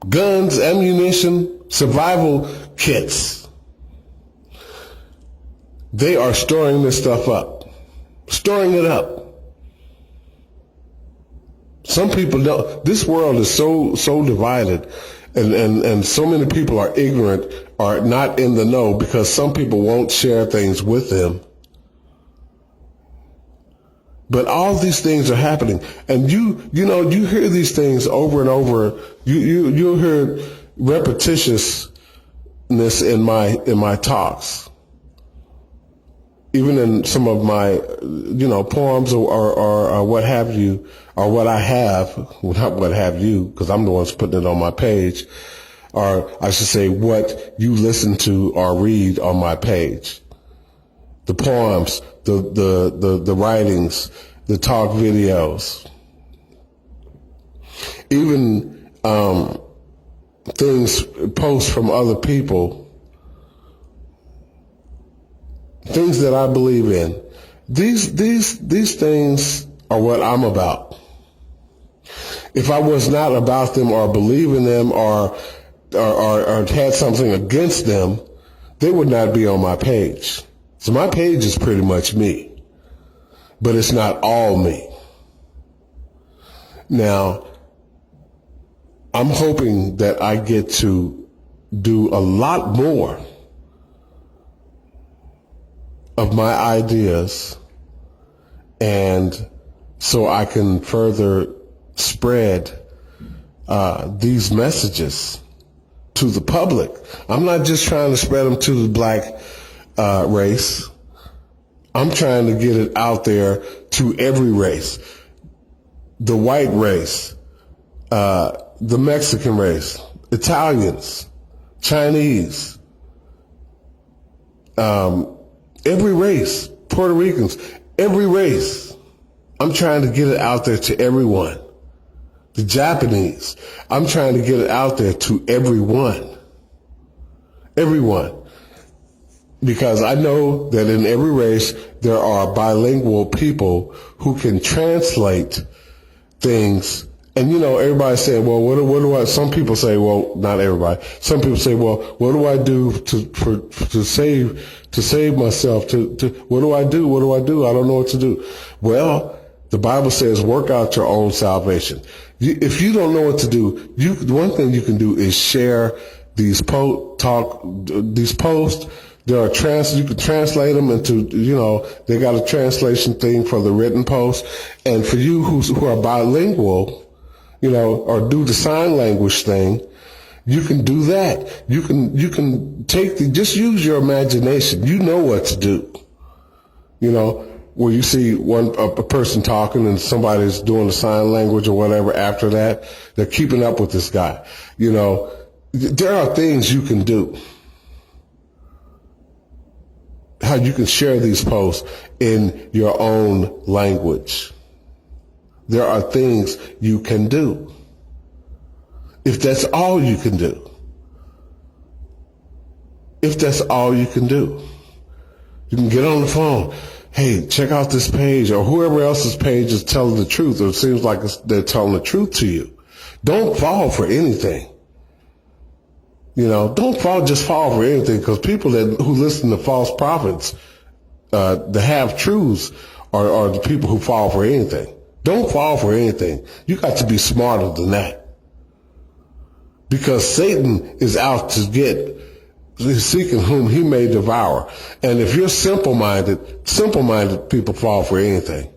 guns, ammunition, survival kits. They are storing this stuff up. Storing it up. Some people don't. This world is so divided, and so many people are ignorant, are not in the know, because some people won't share things with them. But all these things are happening, and you hear these things over and over. You'll hear repetitiousness in my talks, even in some of my poems or what have you, or what I have, not what have you, because I'm the one who's putting it on my page, or I should say what you listen to or read on my page. The poems, the writings, the talk videos, even posts from other people. things that I believe in. These things are what I'm about. If I was not about them or believe in them or had something against them, they would not be on my page. So my page is pretty much me, but it's not all me. Now, I'm hoping that I get to do a lot more of my ideas, and so I can further spread these messages to the public. I'm not just trying to spread them to the black race. I'm trying to get it out there to every race. The white race, the Mexican race, Italians, Chinese, every race, Puerto Ricans, every race. I'm trying to get it out there to everyone. The Japanese, I'm trying to get it out there to everyone. Everyone. Because I know that in every race there are bilingual people who can translate things. And you know, everybody's saying, well, what do I, some people say, well, not everybody. Some people say, well, what do I do to save myself? What do I do? What do I do? I don't know what to do. Well, the Bible says, work out your own salvation. If you don't know what to do, one thing you can do is share these posts. There are you can translate them into, they got a translation thing for the written post. And for you who are bilingual, or do the sign language thing, you can do that. You can just use your imagination. You know what to do. Where you see a person talking and somebody's doing the sign language or whatever after that, they're keeping up with this guy. There are things you can do. How you can share these posts in your own language. There are things you can do. If that's all you can do. If that's all you can do. You can get on the phone. Hey, check out this page, or whoever else's page is telling the truth, or it seems like they're telling the truth to you. Don't fall for anything. Don't fall for anything, because people who listen to false prophets, the half-truths are the people who fall for anything. Don't fall for anything. You got to be smarter than that. Because Satan is out to get, he's seeking whom he may devour. And if you're simple-minded people fall for anything.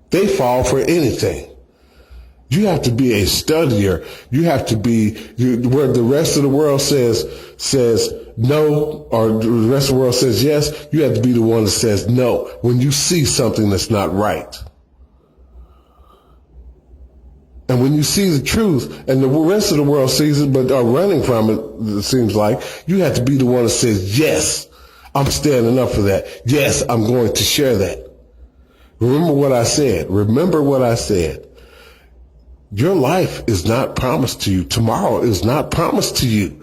They fall for anything. You have to be a studier. You have to be where the rest of the world says no, or the rest of the world says yes. You have to be the one that says no when you see something that's not right. And when you see the truth and the rest of the world sees it but are running from it seems like, you have to be the one that says, yes, I'm standing up for that. Yes, I'm going to share that. Remember what I said. Your life is not promised to you. Tomorrow is not promised to you.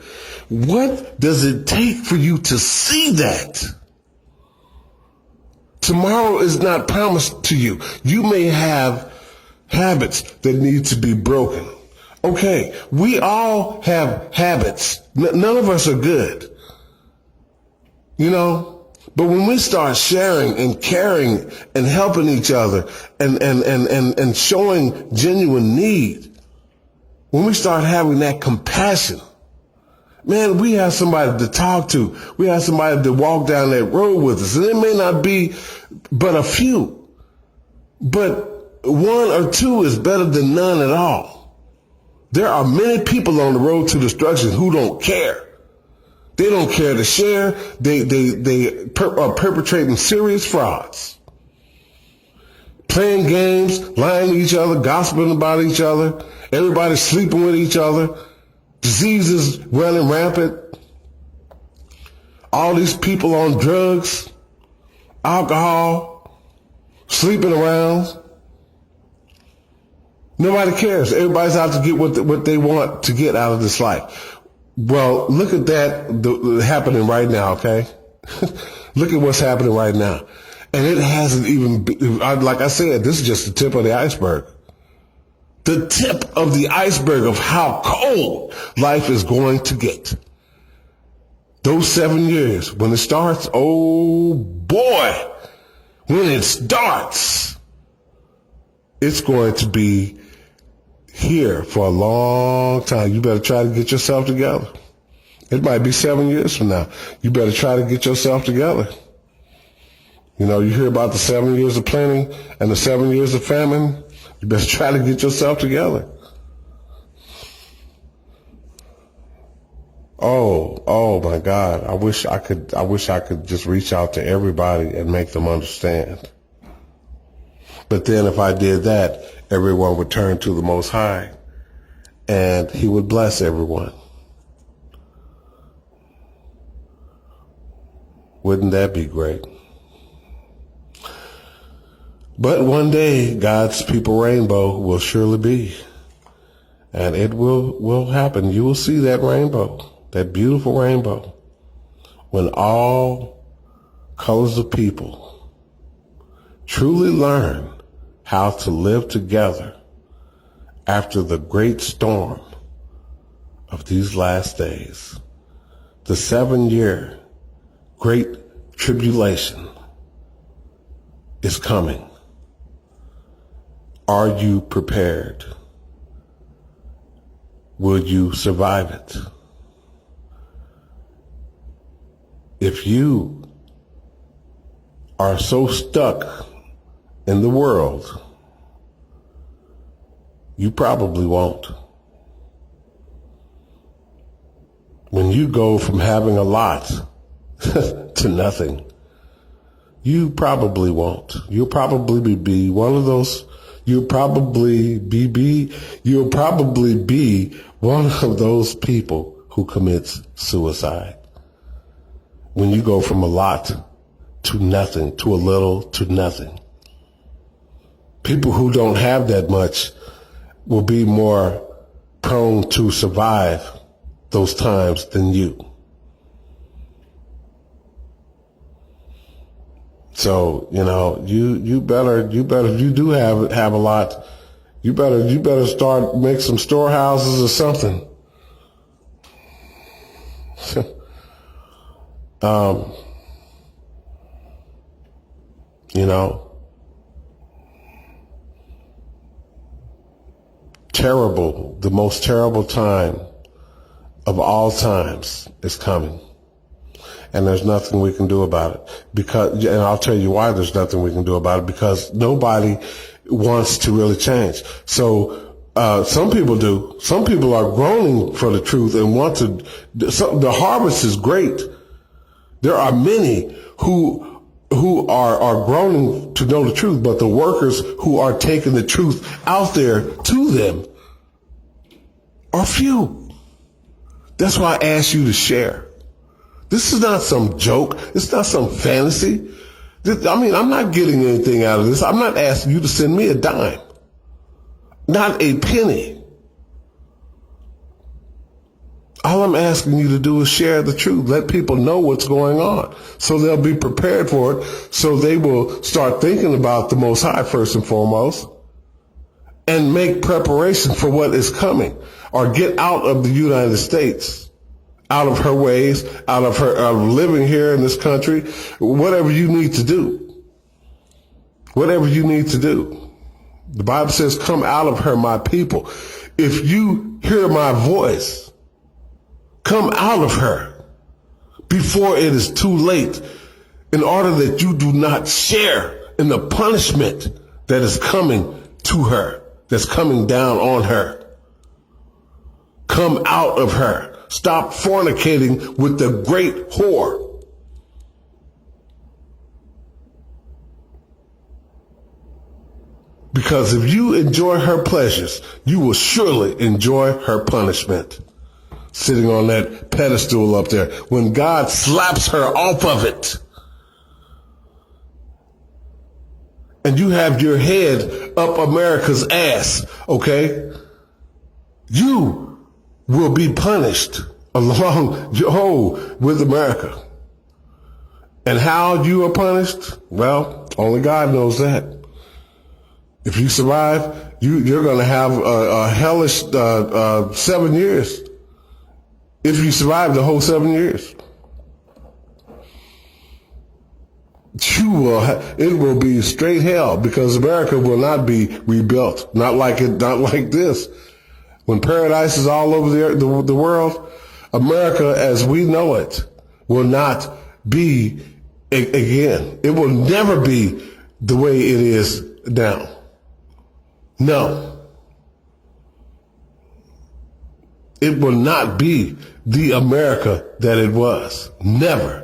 What does it take for you to see that? Tomorrow is not promised to you. You may have habits that need to be broken. Okay, we all have habits. None of us are good. But when we start sharing and caring and helping each other and showing genuine need, when we start having that compassion, man, we have somebody to talk to. We have somebody to walk down that road with us. And it may not be but a few, but one or two is better than none at all. There are many people on the road to destruction who don't care. They don't care to share. They are perpetrating serious frauds. Playing games, lying to each other, gossiping about each other. Everybody's sleeping with each other. Diseases running rampant. All these people on drugs, alcohol, sleeping around. Nobody cares. Everybody's out to get what they want to get out of this life. Well, look at that happening right now, okay? Look at what's happening right now. And it hasn't even been, like I said, this is just the tip of the iceberg. The tip of the iceberg of how cold life is going to get. Those 7 years, when it starts, oh boy, when it starts, it's going to be here for a long time. You better try to get yourself together. It might be 7 years from now. You better try to get yourself together. You know, you hear about the 7 years of plenty and the 7 years of famine. You better try to get yourself together. Oh my God. I wish I could just reach out to everybody and make them understand. But then if I did that, everyone would turn to the Most High and he would bless everyone. Wouldn't that be great? But one day, God's people rainbow will surely be. And it will happen. You will see that rainbow, that beautiful rainbow, when all colors of people truly learn how to live together after the great storm of these last days. The 7-year great tribulation is coming. Are you prepared? Will you survive it? If you are so stuck in the world, you probably won't. When you go from having a lot to nothing, you probably won't. You'll probably be one of those. You'll probably be one of those people who commits suicide. When you go from a lot to nothing, to a little to nothing. People who don't have that much will be more prone to survive those times than you. So, you know, you better, if you do have a lot, you better start, make some storehouses or something. You know, the most terrible time of all times is coming. And there's nothing we can do about it. And I'll tell you why there's nothing we can do about it, because nobody wants to really change. So, some people do. Some people are groaning for the truth and want to. The harvest is great. There are many who are groaning to know the truth, but the workers who are taking the truth out there to them are few. That's why I asked you to share. This is not some joke. It's not some fantasy. I'm not getting anything out of this. I'm not asking you to send me a dime. Not a penny. All I'm asking you to do is share the truth. Let people know what's going on so they'll be prepared for it, so they will start thinking about the Most High first and foremost and make preparation for what is coming, or get out of the United States. Out of her ways, out of her living here in this country, whatever you need to do. Whatever you need to do. The Bible says, come out of her, my people. If you hear my voice, come out of her before it is too late, in order that you do not share in the punishment that is coming to her, that's coming down on her. Come out of her. Stop fornicating with the great whore. Because if you enjoy her pleasures, you will surely enjoy her punishment. Sitting on that pedestal up there, when God slaps her off of it, and you have your head up America's ass, okay? You will be punished along with America. And how you are punished? Well, only God knows that. If you survive, you're going to have a hellish 7 years. If you survive the whole 7 years. It will be straight hell, because America will not be rebuilt. Not like this. When paradise is all over the world, America as we know it will not be again. It will never be the way it is now. No. It will not be the America that it was. Never.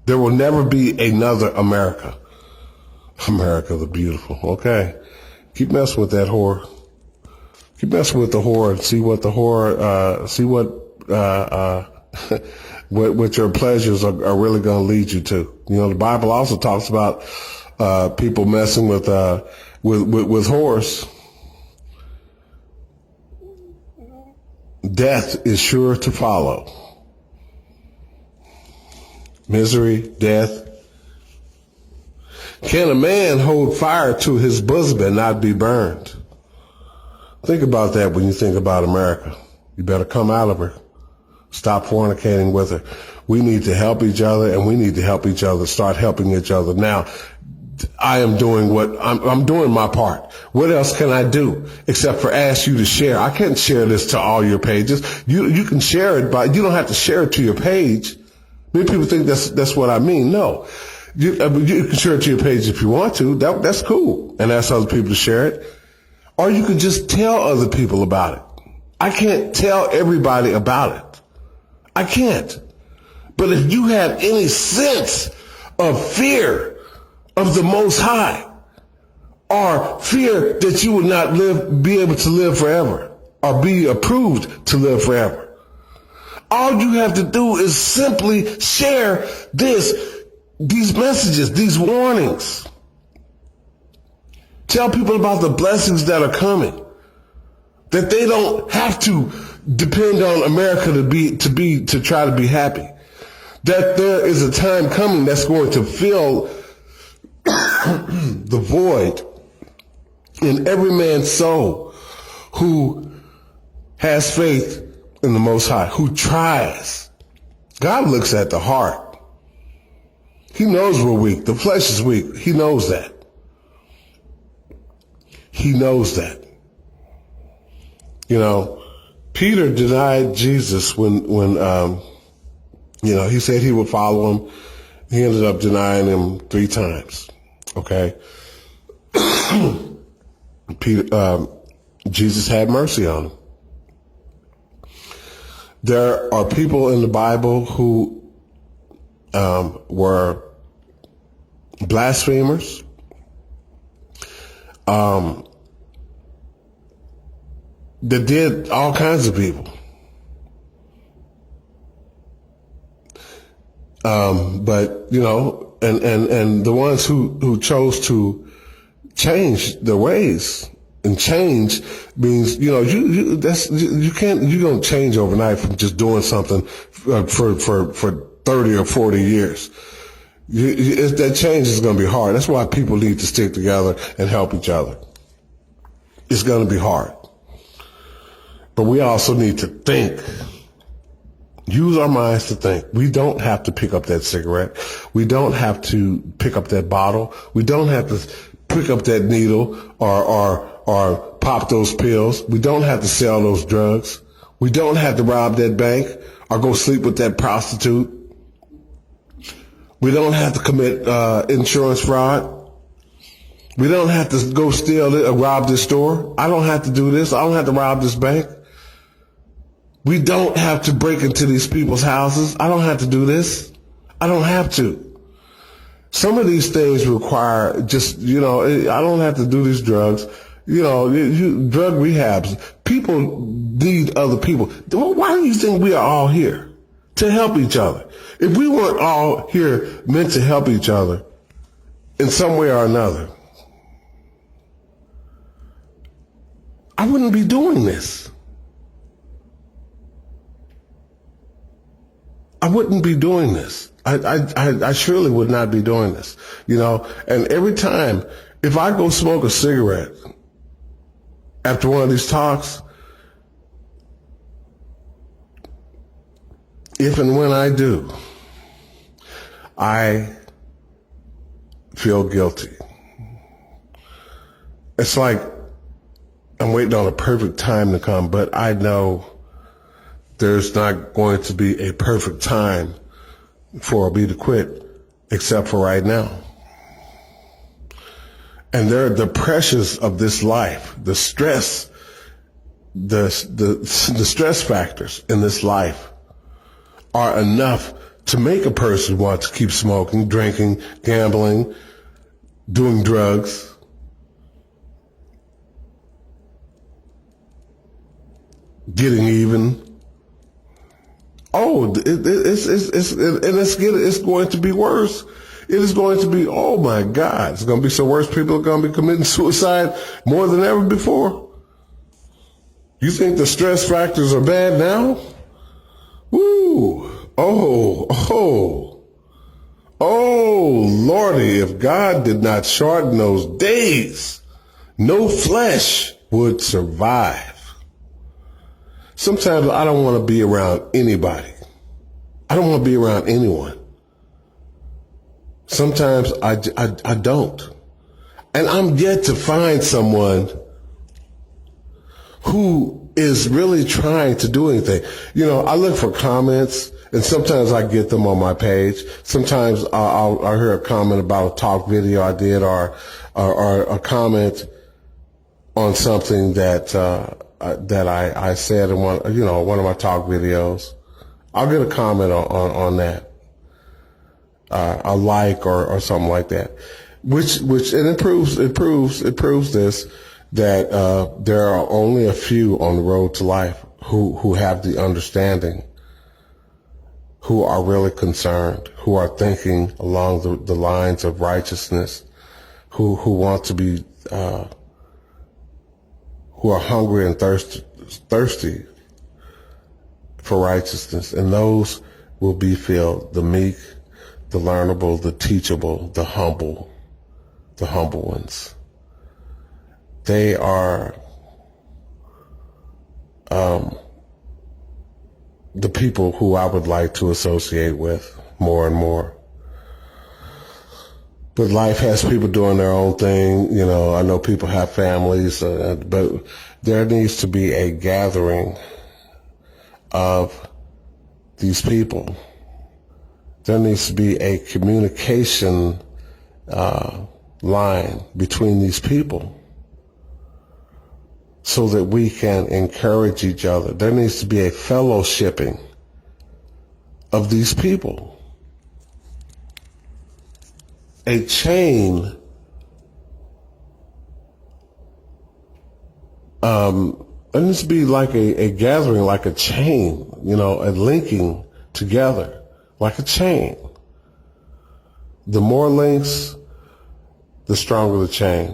There will never be another America. America the beautiful. Okay. Keep messing with that whore. Keep messing with the whore and see what the whore, what your pleasures are really going to lead you to. You know, the Bible also talks about, people messing with whores. Death is sure to follow. Misery, death. Can a man hold fire to his bosom and not be burned? Think about that when you think about America. You better come out of her. Stop fornicating with her. We need to help each other, and we need to help each other, start helping each other. Now, I am doing I'm doing my part. What else can I do except for ask you to share? I can't share this to all your pages. You can share it, but you don't have to share it to your page. Many people think that's what I mean. No. You can share it to your page if you want to. That's cool. And ask other people to share it. Or you can just tell other people about it. I can't tell everybody about it. I can't. But if you have any sense of fear of the Most High, or fear that you will not be able to live forever, or be approved to live forever, all you have to do is simply share these messages, these warnings. Tell people about the blessings that are coming. That they don't have to depend on America to try to be happy. That there is a time coming that's going to fill the void in every man's soul who has faith in the Most High, who tries. God looks at the heart. He knows we're weak. The flesh is weak. He knows that. He knows that. You know, Peter denied Jesus when he said he would follow him. He ended up denying him 3 times. Okay. Jesus had mercy on him. There are people in the Bible who were blasphemers, that did all kinds of evil. But, and the ones who chose to change their ways, and change means, you don't change overnight from just doing something for 30 or 40 years. That change is going to be hard. That's why people need to stick together and help each other. It's going to be hard. But we also need to think. Use our minds to think. We don't have to pick up that cigarette. We don't have to pick up that bottle. We don't have to pick up that needle or pop those pills. We don't have to sell those drugs. We don't have to rob that bank or go sleep with that prostitute. We don't have to commit insurance fraud. We don't have to go steal it or rob this store. I don't have to do this. I don't have to rob this bank. We don't have to break into these people's houses. I don't have to do this. I don't have to. Some of these things require just, I don't have to do these drugs. Drug rehabs. People need other people. Why do you think we are all here? To help each other. If we weren't all here meant to help each other in some way or another, I wouldn't be doing this. I wouldn't be doing this. I surely would not be doing this, and every time, if I go smoke a cigarette after one of these talks, if and when I do, I feel guilty. It's like I'm waiting on a perfect time to come, but I know there's not going to be a perfect time for me to quit, except for right now. And there are the pressures of this life, the stress, the stress factors in this life are enough to make a person want to keep smoking, drinking, gambling, doing drugs. Getting even. Oh, it's going to be worse. It is going to be, oh my God, it's going to be so worse. People are going to be committing suicide more than ever before. You think the stress factors are bad now? Woo! Oh, Lordy, if God did not shorten those days, no flesh would survive. Sometimes I don't want to be around anybody. I don't want to be around anyone. Sometimes I don't. And I'm yet to find someone who is really trying to do anything. I look for comments, and sometimes I get them on my page. Sometimes I'll hear a comment about a talk video I did, or a comment on something that I said in one of my talk videos. I'll get a comment on that, a like or something like that, which and it proves this, that there are only a few on the road to life who have the understanding, who are really concerned, who are thinking along the lines of righteousness, who want to be who are hungry and thirsty for righteousness. And those will be filled: the meek, the learnable, the teachable, the humble ones. They are the people who I would like to associate with more and more. But life has people doing their own thing. I know people have families, but there needs to be a gathering of these people. There needs to be a communication line between these people so that we can encourage each other. There needs to be a fellowshipping of these people. A chain, it needs to be like a gathering, like a chain, a linking together, like a chain. The more links, the stronger the chain,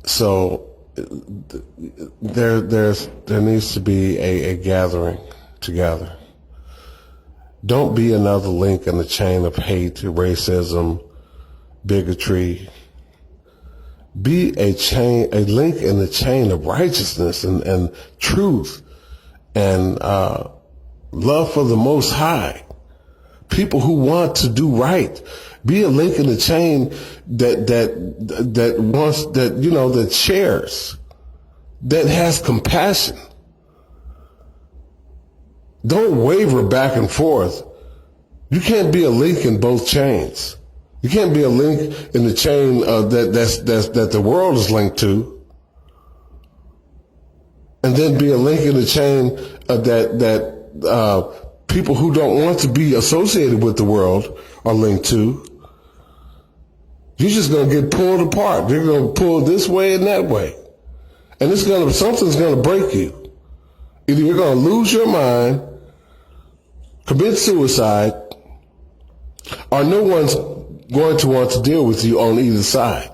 So there needs to be a gathering together. Don't be another link in the chain of hate, racism, bigotry. Be a link in the chain of righteousness and truth and love for the Most High. People who want to do right. Be a link in the chain that wants, that shares, that has compassion. Don't waver back and forth. You can't be a link in both chains. You can't be a link in the chain that the world is linked to, and then be a link in the chain that people who don't want to be associated with the world are linked to. You're just going to get pulled apart. You're going to pull this way and that way, and something's going to break you. Either you're going to lose your mind, commit suicide, or no one's going to want to deal with you on either side.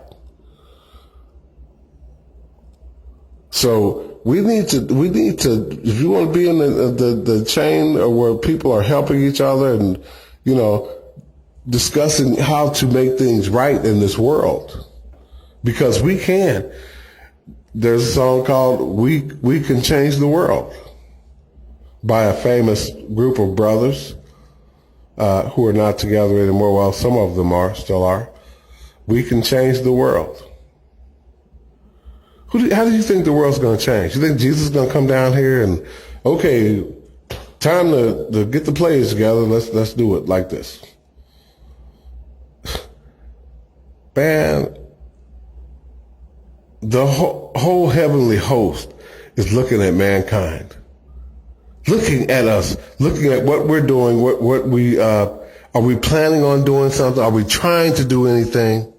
So we need to, if you want to be in the chain of where people are helping each other and, discussing how to make things right in this world, because we can. There's a song called We Can Change the World by a famous group of brothers who are not together anymore. Well, some of them still are. We can change the world. How do you think the world's going to change? You think Jesus is going to come down here and, okay, time to get the players together. Let's do it like this. Man, the whole heavenly host is looking at mankind, looking at us, looking at what we're doing, what we, are we planning on doing something? Are we trying to do anything?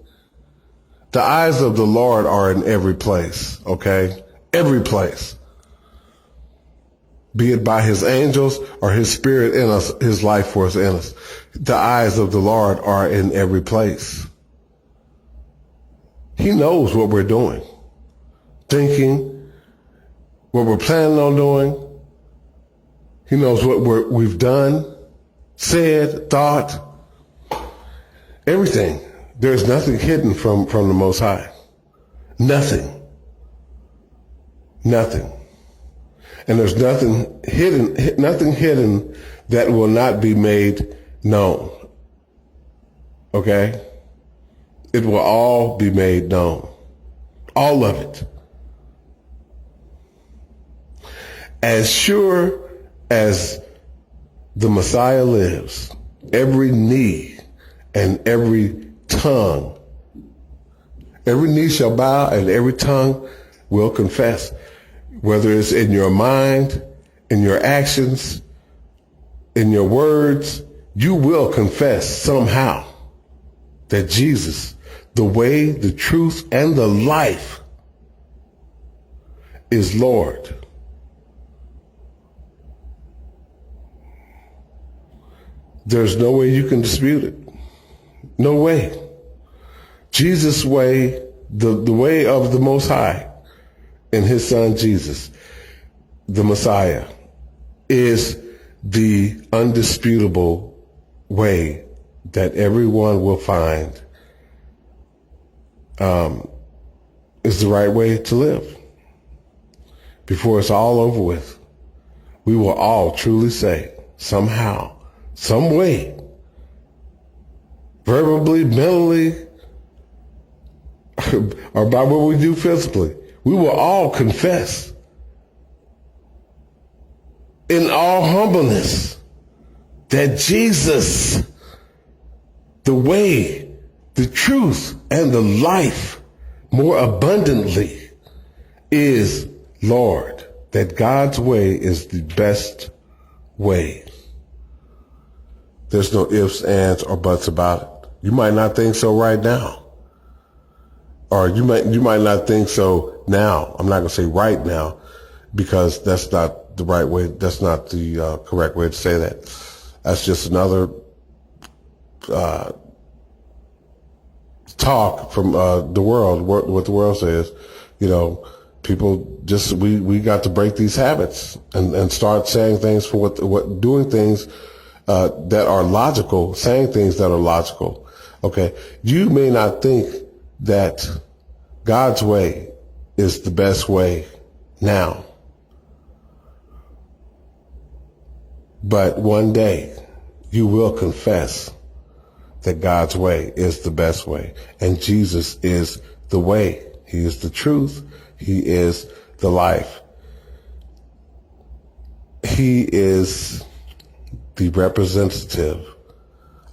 The eyes of the Lord are in every place, okay? Every place. Be it by his angels or his spirit in us, his life force in us. The eyes of the Lord are in every place. He knows what we're doing, thinking, what we're planning on doing. He knows what we've done, said, thought, everything. There's nothing hidden from the Most High. Nothing. Nothing. And there's nothing hidden that will not be made known. Okay? It will all be made known. All of it. As sure as the Messiah lives, every knee and every tongue, every knee shall bow and every tongue will confess. Whether it's in your mind, in your actions, in your words, you will confess somehow that Jesus, the way, the truth, and the life, is Lord. There's no way you can dispute it. No way. Jesus' way, the way of the Most High and his son Jesus, the Messiah, is the undisputable way that everyone will find is the right way to live. Before it's all over with, we will all truly say, somehow, some way, verbally, mentally, or by what we do physically, we will all confess in all humbleness that Jesus, the way, the truth, and the life more abundantly is Lord, that God's way is the best way. There's no ifs, ands, or buts about it. You might not think so right now. Or you might not think so now. I'm not going to say right now, because that's not the right way. That's not the correct way to say that. That's just another talk from the world, what the world says. People just, we got to break these habits and start saying things for doing things that are logical, saying things that are logical. Okay. You may not think that God's way is the best way now, but one day you will confess that God's way is the best way, and Jesus is the way. He is the truth. He is the life. He is the representative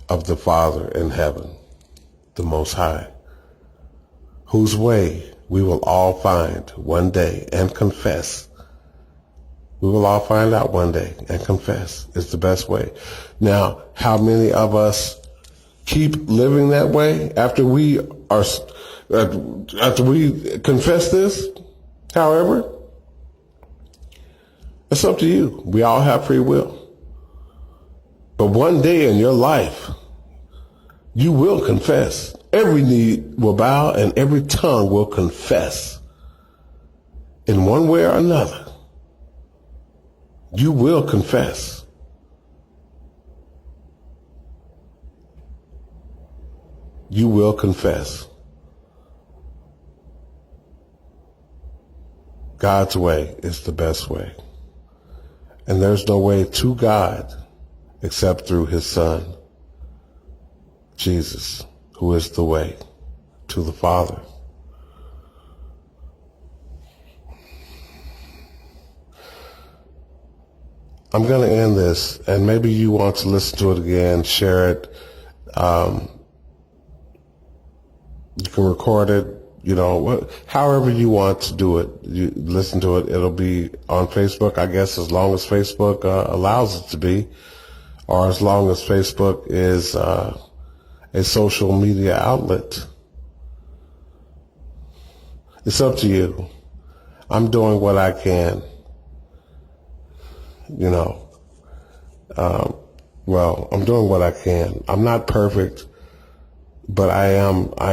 of the Father in heaven, the Most High, whose way we will all find one day and confess. We will all find out one day and confess it's the best way. Now, how many of us keep living that way after we confess this? However, it's up to you. We all have free will. But one day in your life, you will confess. Every knee will bow and every tongue will confess in one way or another, you will confess. You will confess. God's way is the best way. And there's no way to God except through his Son, Jesus, who is the way to the Father. I'm going to end this, and maybe you want to listen to it again, share it. You can record it, however you want to do it. You listen to it. It'll be on Facebook, I guess, as long as Facebook allows it to be, or as long as Facebook is a social media outlet. It's up to you. I'm doing what I can. I'm doing what I can. I'm not perfect, but I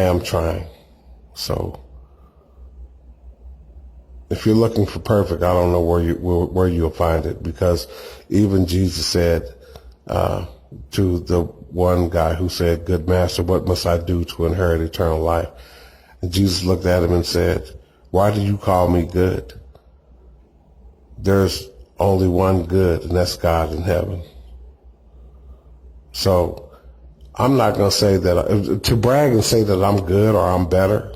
am trying. So if you're looking for perfect, I don't know where you'll find it, because even Jesus said to the one guy who said, "Good master, what must I do to inherit eternal life?" And Jesus looked at him and said, "Why do you call me good? There's only one good, and that's God in heaven." So I'm not going to say that, to brag and say that I'm good or I'm better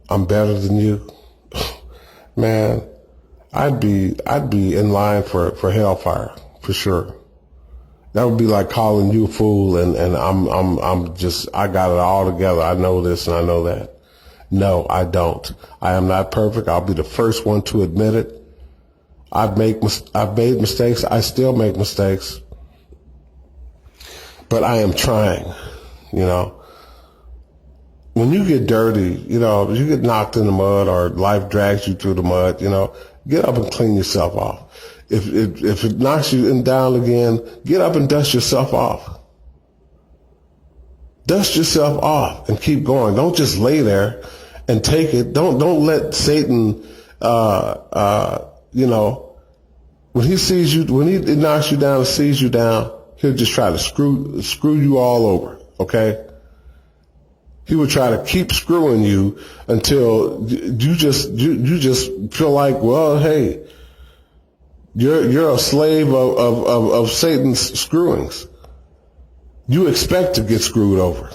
than you. Man, I'd be in line for hellfire, for sure. That would be like calling you a fool and I got it all together. I know this and I know that. No, I don't. I am not perfect. I'll be the first one to admit it. I've made mistakes. I still make mistakes. But I am trying, When you get dirty, you get knocked in the mud or life drags you through the mud, get up and clean yourself off. If it knocks you down again, get up and dust yourself off. Dust yourself off and keep going. Don't just lay there and take it. Don't let Satan, when he sees you, when he knocks you down and sees you down, he'll just try to screw you all over, okay? He would try to keep screwing you until you just feel like, well, hey, you're a slave of Satan's screwings. You expect to get screwed over.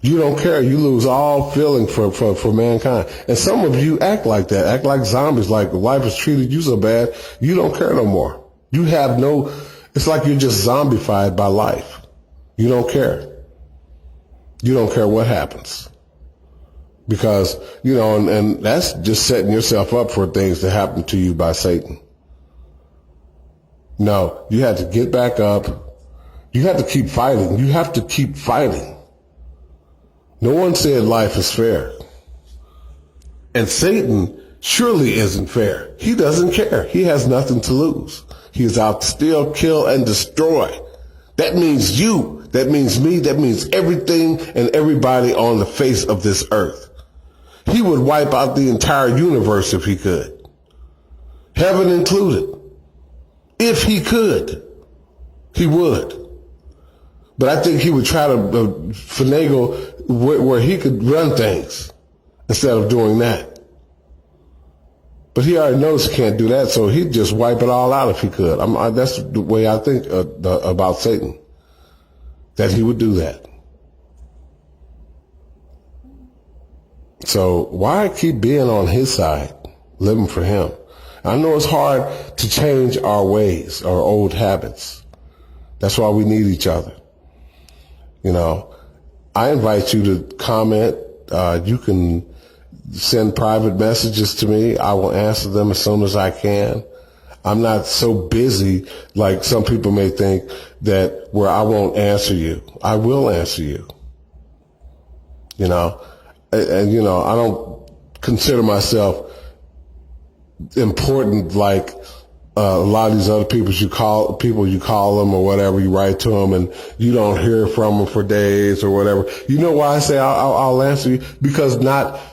You don't care. You lose all feeling for mankind. And some of you act like that, act like zombies, like life has treated you so bad, you don't care no more. You have it's like you're just zombified by life. You don't care. You don't care what happens. Because, and that's just setting yourself up for things to happen to you by Satan. No, you have to get back up. You have to keep fighting. You have to keep fighting. No one said life is fair. And Satan surely isn't fair. He doesn't care. He has nothing to lose. He is out to steal, kill, and destroy. That means you. That means me. That means everything and everybody on the face of this earth. He would wipe out the entire universe if he could. Heaven included. If he could, he would. But I think he would try to finagle where he could run things instead of doing that. But he already knows he can't do that, so he'd just wipe it all out if he could. That's the way I think about Satan, that he would do that. So why keep being on his side, living for him? I know it's hard to change our ways, our old habits. That's why we need each other. I invite you to comment. You can send private messages to me. I will answer them as soon as I can. I'm not so busy like some people may think that where I won't answer you. I will answer you. And I don't consider myself important like A lot of these other people you call them or whatever, you write to them and you don't hear from them for days or whatever. You know why I say I'll answer you? Because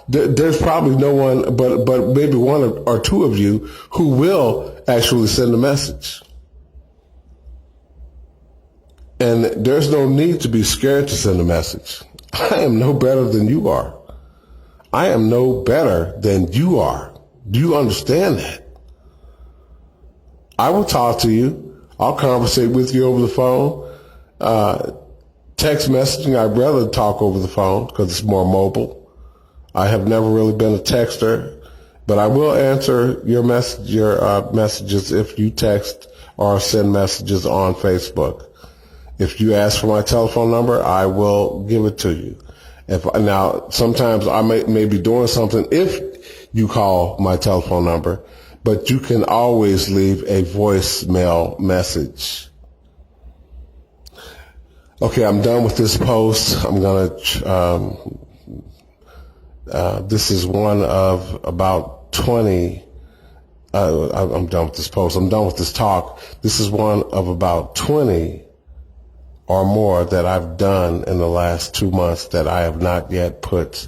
there's probably no one, but maybe one or two of you who will actually send a message. And there's no need to be scared to send a message. I am no better than you are. I am no better than you are. Do you understand that? I will talk to you. I'll conversate with you over the phone. Text messaging, I'd rather talk over the phone because it's more mobile. I have never really been a texter, but I will answer your messages if you text or send messages on Facebook. If you ask for my telephone number, I will give it to you. Now, sometimes I may be doing something if you call my telephone number, but you can always leave a voicemail message. Okay, I'm done with this post. I'm gonna, this is one of about 20, I'm done with this post. I'm done with this talk. This is one of about 20 or more that I've done in the last 2 months that I have not yet put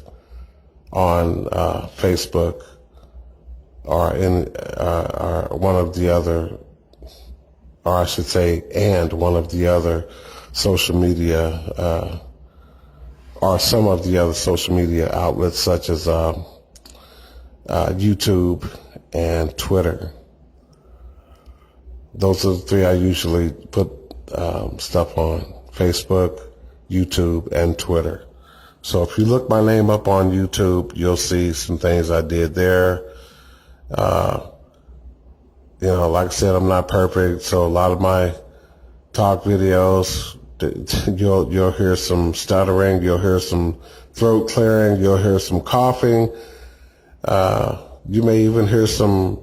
on Facebook or in one of the other, or I should say, and one of the other social media, or some of the other social media outlets such as YouTube and Twitter. Those are the three I usually put stuff on: Facebook, YouTube, and Twitter. So if you look my name up on YouTube, you'll see some things I did there. Like I said, I'm not perfect, so a lot of my talk videos, you'll hear some stuttering, you'll hear some throat clearing, you'll hear some coughing. You may even hear some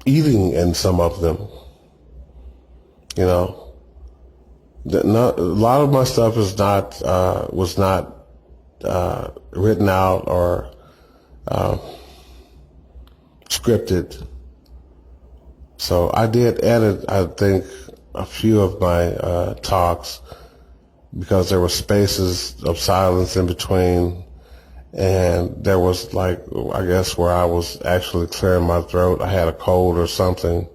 eating in some of them. A lot of my stuff is was not written out or scripted. So I did edit, I think, a few of my talks because there were spaces of silence in between, and there was I guess where I was actually clearing my throat. I had a cold or something.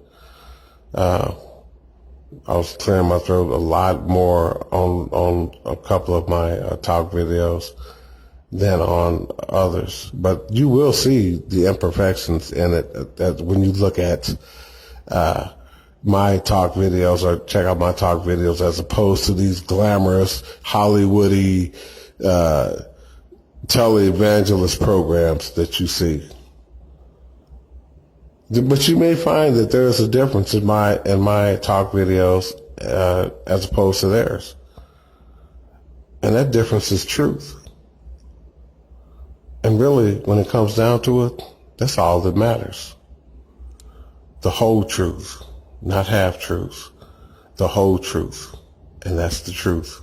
I was clearing my throat a lot more on a couple of my talk videos than on others. But you will see the imperfections in it that when you look at my talk videos or check out my talk videos as opposed to these glamorous Hollywoody televangelist programs that you see. But you may find that there is a difference in my talk videos as opposed to theirs. And that difference is truth. And really, when it comes down to it, that's all that matters. The whole truth, not half truth. The whole truth. And that's the truth.